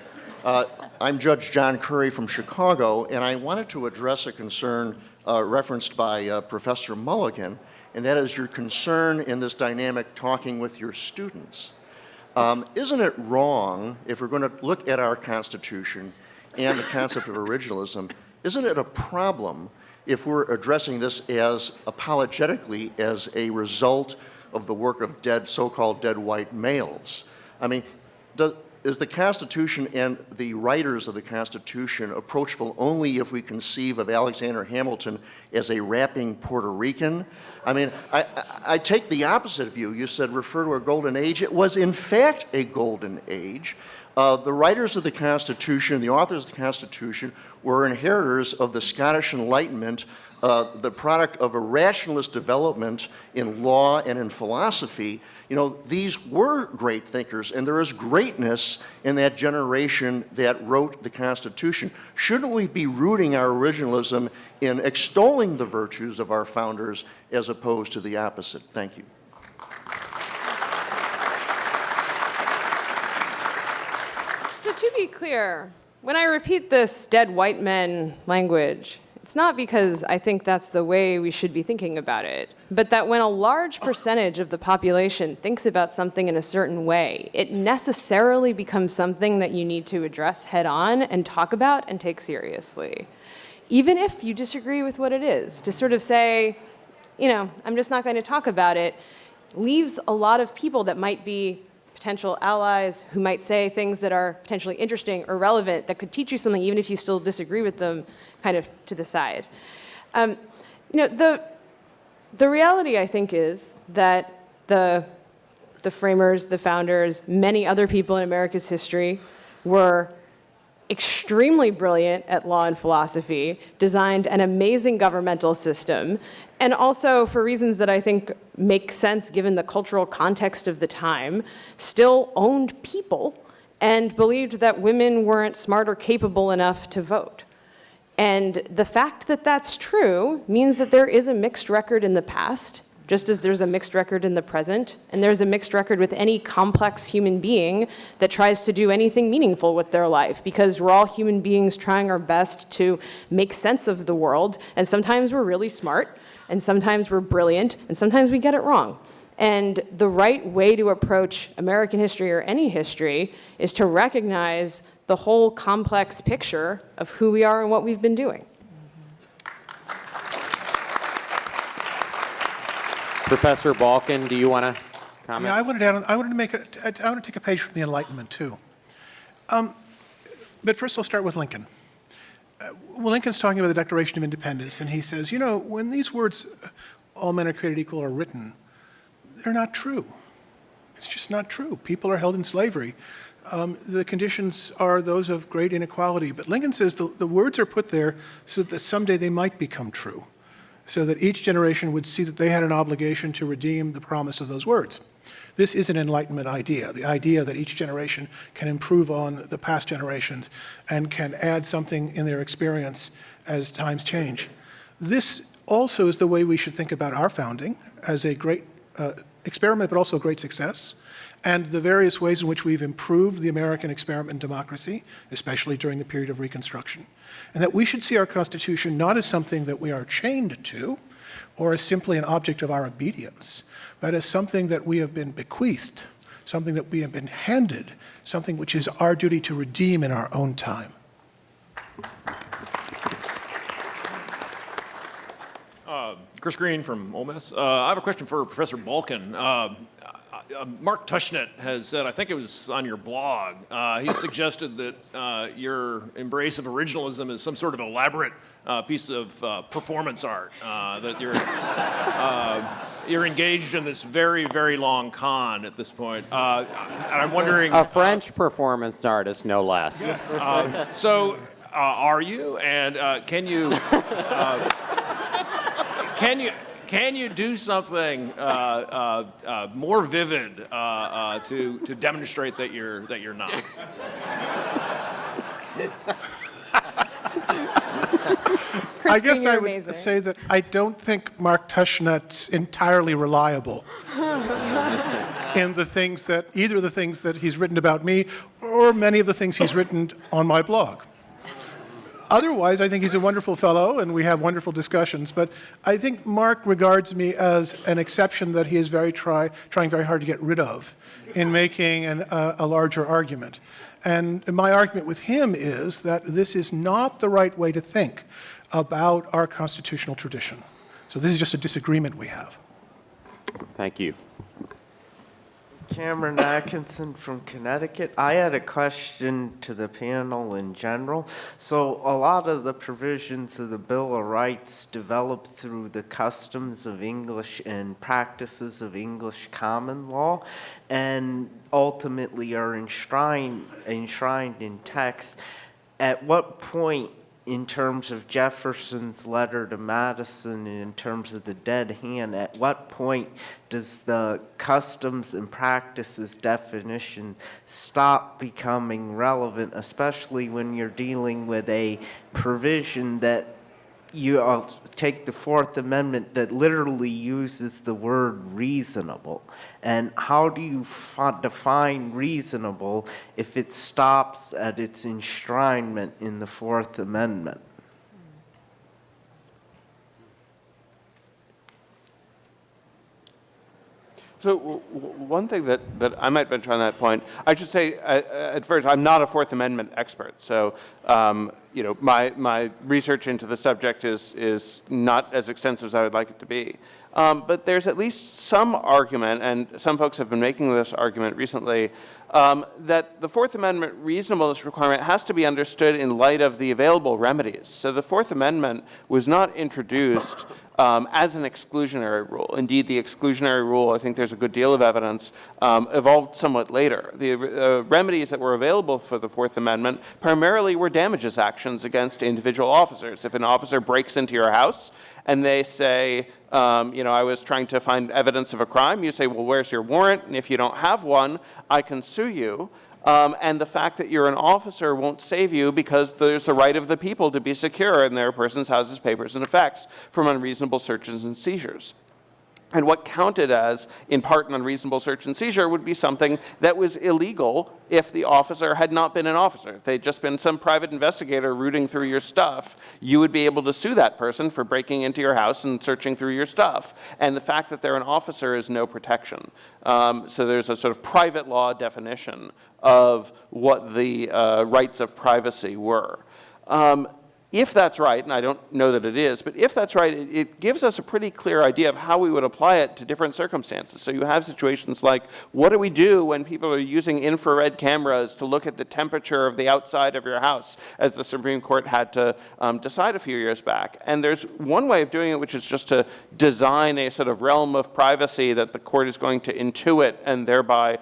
I'm Judge John Curry from Chicago, and I wanted to address a concern referenced by Professor Mulligan, and that is your concern in this dynamic talking with your students. Isn't it wrong, if we're going to look at our Constitution and the concept of originalism, isn't it a problem if we're addressing this as apologetically as a result of the work of so-called dead white males? I mean, is the Constitution and the writers of the Constitution approachable only if we conceive of Alexander Hamilton as a rapping Puerto Rican? I mean, I take the opposite view. You said refer to a golden age. It was in fact a golden age. The writers of the Constitution, the authors of the Constitution, were inheritors of the Scottish Enlightenment, the product of a rationalist development in law and in philosophy. You know, these were great thinkers, and there is greatness in that generation that wrote the Constitution. Shouldn't we be rooting our originalism in extolling the virtues of our founders as opposed to the opposite? Thank you. So to be clear, when I repeat this dead white men language, it's not because I think that's the way we should be thinking about it, but that when a large percentage of the population thinks about something in a certain way, it necessarily becomes something that you need to address head on and talk about and take seriously. Even if you disagree with what it is, to sort of say, you know, I'm just not going to talk about it, leaves a lot of people that might be potential allies who might say things that are potentially interesting or relevant that could teach you something even if you still disagree with them kind of to the side. You know, the reality, I think, is that the framers, the founders, many other people in America's history were extremely brilliant at law and philosophy, designed an amazing governmental system, and also, for reasons that I think make sense given the cultural context of the time, still owned people and believed that women weren't smart or capable enough to vote. And the fact that that's true means that there is a mixed record in the past, just as there's a mixed record in the present, and there's a mixed record with any complex human being that tries to do anything meaningful with their life, because we're all human beings trying our best to make sense of the world, and sometimes we're really smart, and sometimes we're brilliant, and sometimes we get it wrong. And the right way to approach American history or any history is to recognize the whole complex picture of who we are and what we've been doing. Professor Balkin, do you want to comment? Yeah, I wanted to take a page from the Enlightenment too. But first, I'll start with Lincoln. Well, Lincoln's talking about the Declaration of Independence, and he says, you know, when these words, "all men are created equal," are written, they're not true. It's just not true. People are held in slavery. The conditions are those of great inequality. But Lincoln says the words are put there so that someday they might become true, so that each generation would see that they had an obligation to redeem the promise of those words. This is an Enlightenment idea, the idea that each generation can improve on the past generations and can add something in their experience as times change. This also is the way we should think about our founding as a great experiment, but also a great success, and the various ways in which we've improved the American experiment in democracy, especially during the period of Reconstruction. And that we should see our Constitution not as something that we are chained to, or as simply an object of our obedience, but as something that we have been bequeathed, something that we have been handed, something which is our duty to redeem in our own time. Chris Green from Ole Miss. I have a question for Professor Balkin. Mark Tushnet has said, I think it was on your blog, he suggested that your embrace of originalism is some sort of elaborate piece of performance art, that you're engaged in this very, very long con at this point. And I'm wondering... A French performance artist, no less. So, are you? And can you... Can you do something more vivid to demonstrate that you're not? I guess you're I would amazing. say that I don't think Mark Tushnet's entirely reliable in the things that, either the things that he's written about me or many of the things he's written on my blog. Otherwise, I think he's a wonderful fellow and we have wonderful discussions, but I think Mark regards me as an exception that he is trying very hard to get rid of in making a larger argument. And my argument with him is that this is not the right way to think about our constitutional tradition. So this is just a disagreement we have. Thank you. Cameron Atkinson from Connecticut. I had a question to the panel in general. So a lot of the provisions of the Bill of Rights developed through the customs of English and practices of English common law and ultimately are enshrined in text. At what point, in terms of Jefferson's letter to Madison and in terms of the dead hand, at what point does the customs and practices definition stop becoming relevant, especially when you're dealing with a provision that you take the Fourth Amendment that literally uses the word reasonable? And how do you define reasonable if it stops at its enshrinement in the Fourth Amendment? So one thing that I might venture on that point, I should say at first, I'm not a Fourth Amendment expert. So, you know, my research into the subject is not as extensive as I would like it to be. But there's at least some argument, and some folks have been making this argument recently, that the Fourth Amendment reasonableness requirement has to be understood in light of the available remedies. So the Fourth Amendment was not introduced as an exclusionary rule. Indeed, the exclusionary rule, I think there's a good deal of evidence, evolved somewhat later. The remedies that were available for the Fourth Amendment primarily were damages actions against individual officers. If an officer breaks into your house and they say, you know, I was trying to find evidence of a crime, you say, well, where's your warrant? And if you don't have one, I can sue you. And the fact that you're an officer won't save you because there's the right of the people to be secure in their persons, houses, papers, and effects from unreasonable searches and seizures. And what counted as, in part, an unreasonable search and seizure would be something that was illegal if the officer had not been an officer. If they'd just been some private investigator rooting through your stuff, you would be able to sue that person for breaking into your house and searching through your stuff. And the fact that they're an officer is no protection. So there's a sort of private law definition of what the rights of privacy were. If that's right, and I don't know that it is, but if that's right, it gives us a pretty clear idea of how we would apply it to different circumstances. So you have situations like, what do we do when people are using infrared cameras to look at the temperature of the outside of your house, as the Supreme Court had to decide a few years back? And there's one way of doing it, which is just to design a sort of realm of privacy that the court is going to intuit and thereby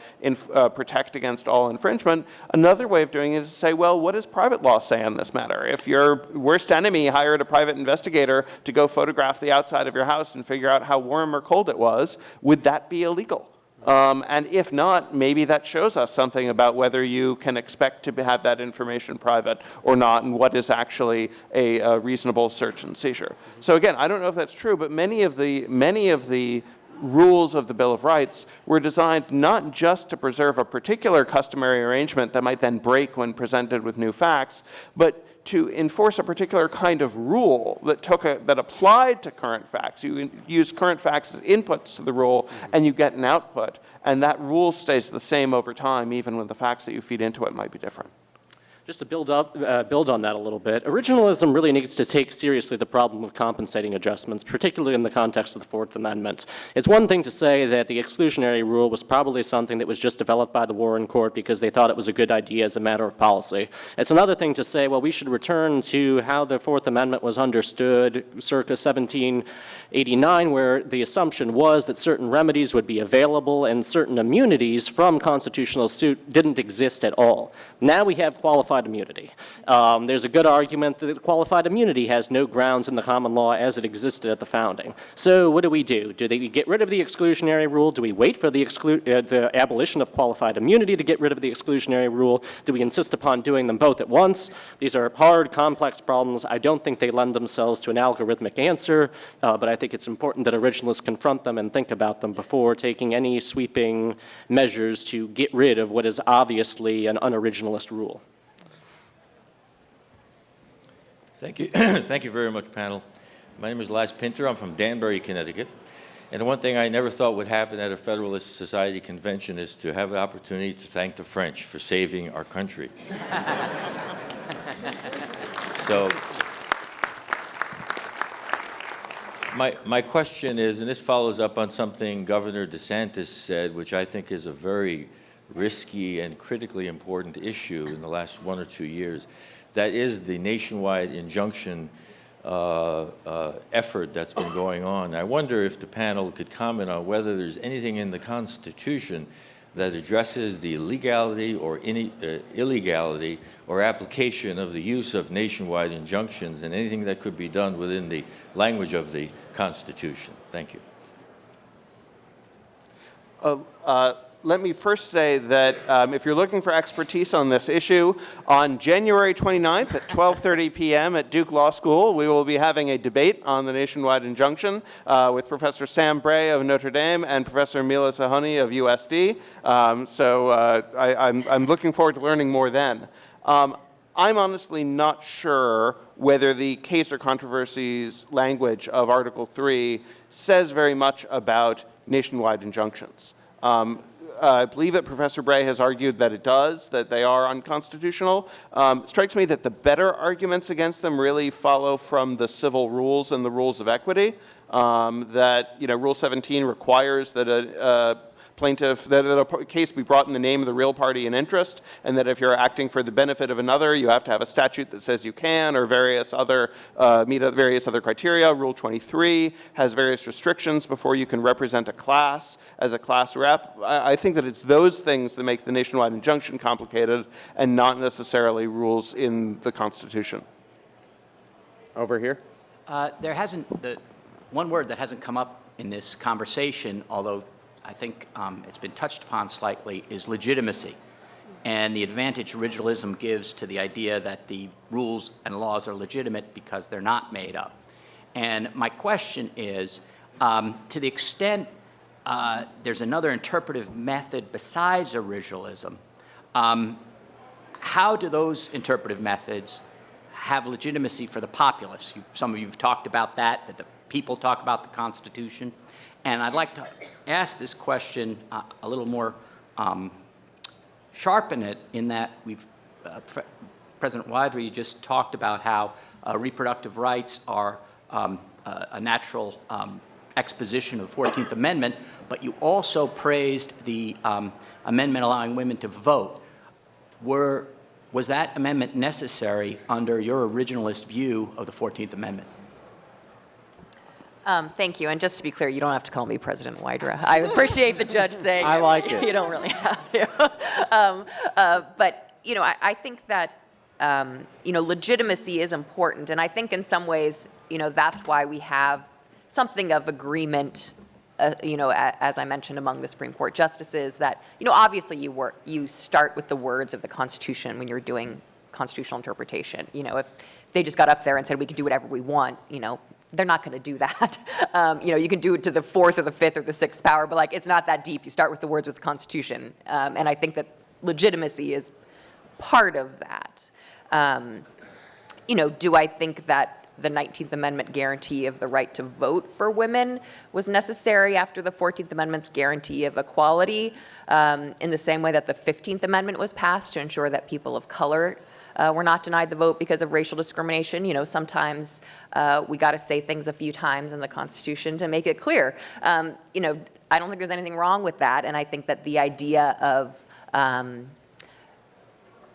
protect against all infringement. Another way of doing it is to say, well, what does private law say on this matter? If your worst enemy hired a private investigator to go photograph the outside of your house and figure out how warm or cold it was, would that be illegal? And if not, maybe that shows us something about whether you can expect to have that information private or not, and what is actually a reasonable search and seizure. So again, I don't know if that's true, but many of the rules of the Bill of Rights were designed not just to preserve a particular customary arrangement that might then break when presented with new facts, but to enforce a particular kind of rule that applied to current facts. You use current facts as inputs to the rule, and you get an output, and that rule stays the same over time, even when the facts that you feed into it might be different. Just to build on that a little bit, originalism really needs to take seriously the problem of compensating adjustments, particularly in the context of the Fourth Amendment. It's one thing to say that the exclusionary rule was probably something that was just developed by the Warren Court because they thought it was a good idea as a matter of policy. It's another thing to say, well, we should return to how the Fourth Amendment was understood circa 1789, where the assumption was that certain remedies would be available and certain immunities from constitutional suit didn't exist at all. Now we have qualified qualified immunity. There's a good argument that qualified immunity has no grounds in the common law as it existed at the founding. So what do? Do they get rid of the exclusionary rule? Do we wait for the abolition of qualified immunity to get rid of the exclusionary rule? Do we insist upon doing them both at once? These are hard, complex problems. I don't think they lend themselves to an algorithmic answer, but I think it's important that originalists confront them and think about them before taking any sweeping measures to get rid of what is obviously an unoriginalist rule. Thank you. Thank you very much, panel. My name is Laz Pinter. I'm from Danbury, Connecticut. And the one thing I never thought would happen at a Federalist Society convention is to have the opportunity to thank the French for saving our country. So my question is, and this follows up on something Governor DeSantis said, which I think is a very risky and critically important issue in the last 1 or 2 years. That is the nationwide injunction effort that's been going on. I wonder if the panel could comment on whether there's anything in the Constitution that addresses the legality or illegality or application of the use of nationwide injunctions, and anything that could be done within the language of the Constitution. Thank you. Let me first say that if you're looking for expertise on this issue, on January 29th at 12:30 p.m. at Duke Law School, we will be having a debate on the nationwide injunction with Professor Sam Bray of Notre Dame and Professor Mila Sahoni of USD. I'm looking forward to learning more then. I'm honestly not sure whether the case or controversies language of Article 3 says very much about nationwide injunctions. I believe that Professor Bray has argued that it does, that they are unconstitutional. It strikes me that the better arguments against them really follow from the civil rules and the rules of equity, that Rule 17 requires that a plaintiff, that a case be brought in the name of the real party in interest, and that if you're acting for the benefit of another, you have to have a statute that says you can, or various other, meet various other criteria. Rule 23 has various restrictions before you can represent a class as a class rep. I think that it's those things that make the nationwide injunction complicated, and not necessarily rules in the Constitution. Over here. There hasn't, one word that hasn't come up in this conversation, although I think it's been touched upon slightly, is legitimacy, and the advantage originalism gives to the idea that the rules and laws are legitimate because they're not made up. And my question is, to the extent there's another interpretive method besides originalism, how do those interpretive methods have legitimacy for the populace? Some of you have talked about that the people talk about the Constitution. And I'd like to ask this question a little more, sharpen it, in that President Wadri just talked about how reproductive rights are a natural exposition of the 14th Amendment, but you also praised the amendment allowing women to vote. Was that amendment necessary under your originalist view of the 14th Amendment? Thank you. And just to be clear, you don't have to call me President Wydra. I appreciate the judge saying I like it. You don't really have to. But, I think that, legitimacy is important. And I think in some ways, that's why we have something of agreement, as I mentioned, among the Supreme Court justices, that, obviously you start with the words of the Constitution when you're doing constitutional interpretation. If they just got up there and said we can do whatever we want, they're not going to do that. You can do it to the fourth or the fifth or the sixth power, but it's not that deep. You start with the words of the Constitution. And I think that legitimacy is part of that. Do I think that the 19th Amendment guarantee of the right to vote for women was necessary after the 14th Amendment's guarantee of equality, in the same way that the 15th Amendment was passed to ensure that people of color were not denied the vote because of racial discrimination? Sometimes we got to say things a few times in the Constitution to make it clear. I don't think there's anything wrong with that, and I think that the idea of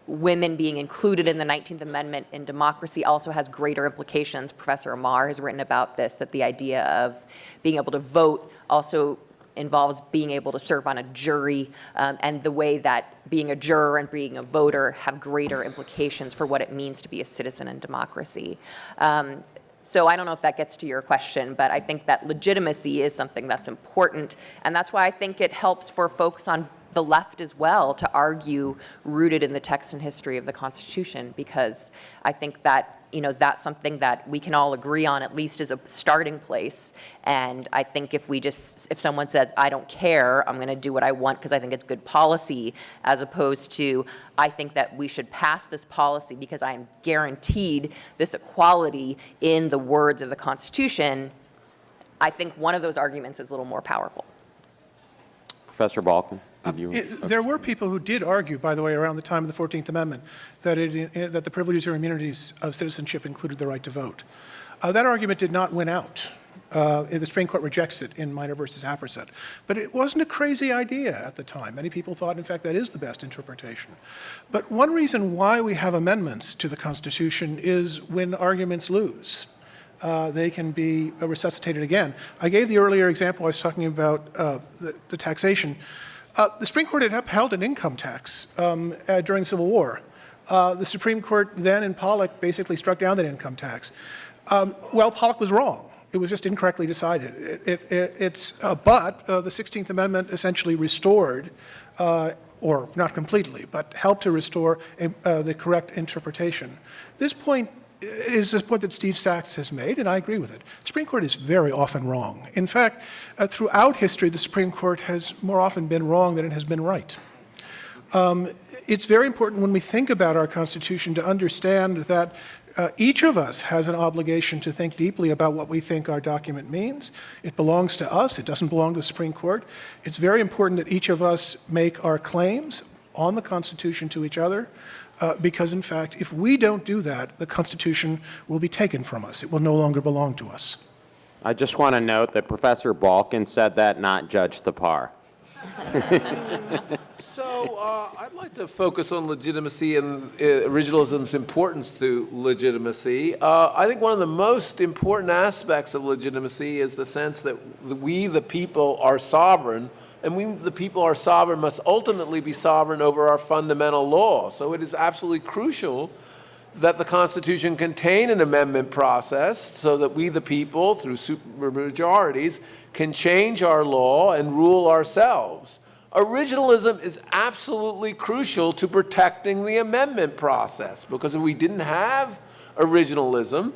women being included in the 19th Amendment in democracy also has greater implications. Professor Amar has written about this, that the idea of being able to vote also involves being able to serve on a jury, and the way that being a juror and being a voter have greater implications for what it means to be a citizen in democracy. So I don't know if that gets to your question, but I think that legitimacy is something that's important, and that's why I think it helps for folks on the left as well to argue rooted in the text and history of the Constitution, because I think that, you know, that's something that we can all agree on, at least as a starting place. And I think if someone says, I don't care, I'm going to do what I want because I think it's good policy, as opposed to, I think that we should pass this policy because I am guaranteed this equality in the words of the Constitution, I think one of those arguments is a little more powerful. Professor Balkin. There were people who did argue, by the way, around the time of the 14th Amendment, that the privileges or immunities of citizenship included the right to vote. That argument did not win out. The Supreme Court rejects it in Minor versus Haperset. But it wasn't a crazy idea at the time. Many people thought, in fact, that is the best interpretation. But one reason why we have amendments to the Constitution is when arguments lose. They can be resuscitated again. I gave the earlier example, I was talking about the taxation. The Supreme Court had upheld an income tax during the Civil War. The Supreme Court then in Pollock basically struck down that income tax. Well, Pollock was wrong. It was just incorrectly decided. But the 16th Amendment essentially restored, or not completely, but helped to restore the correct interpretation. This point is the point that Steve Sachs has made, and I agree with it. The Supreme Court is very often wrong. In fact, throughout history, the Supreme Court has more often been wrong than it has been right. It's very important when we think about our Constitution to understand that each of us has an obligation to think deeply about what we think our document means. It belongs to us. It doesn't belong to the Supreme Court. It's very important that each of us make our claims on the Constitution to each other. Because, in fact, if we don't do that, the Constitution will be taken from us. It will no longer belong to us. I just want to note that Professor Balkin said that, not Judge Thapar. So I'd like to focus on legitimacy and originalism's importance to legitimacy. I think one of the most important aspects of legitimacy is the sense that we, the people, are sovereign, and we, the people, are sovereign, must ultimately be sovereign over our fundamental law. So it is absolutely crucial that the Constitution contain an amendment process so that we, the people, through supermajorities, can change our law and rule ourselves. Originalism is absolutely crucial to protecting the amendment process, because if we didn't have originalism,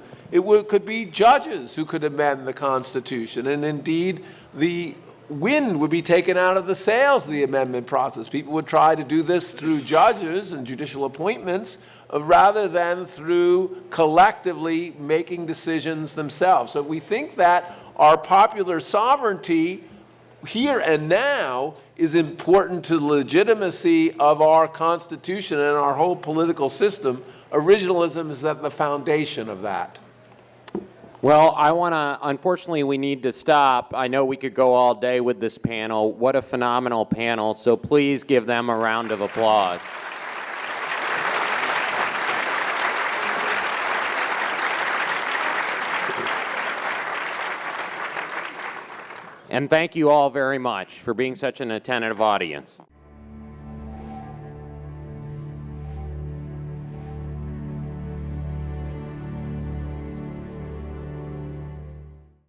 could be judges who could amend the Constitution, and indeed the wind would be taken out of the sails of the amendment process. People would try to do this through judges and judicial appointments rather than through collectively making decisions themselves. So we think that our popular sovereignty here and now is important to the legitimacy of our Constitution and our whole political system. Originalism is at the foundation of that. Well, unfortunately, we need to stop. I know we could go all day with this panel. What a phenomenal panel. So please give them a round of applause. And thank you all very much for being such an attentive audience.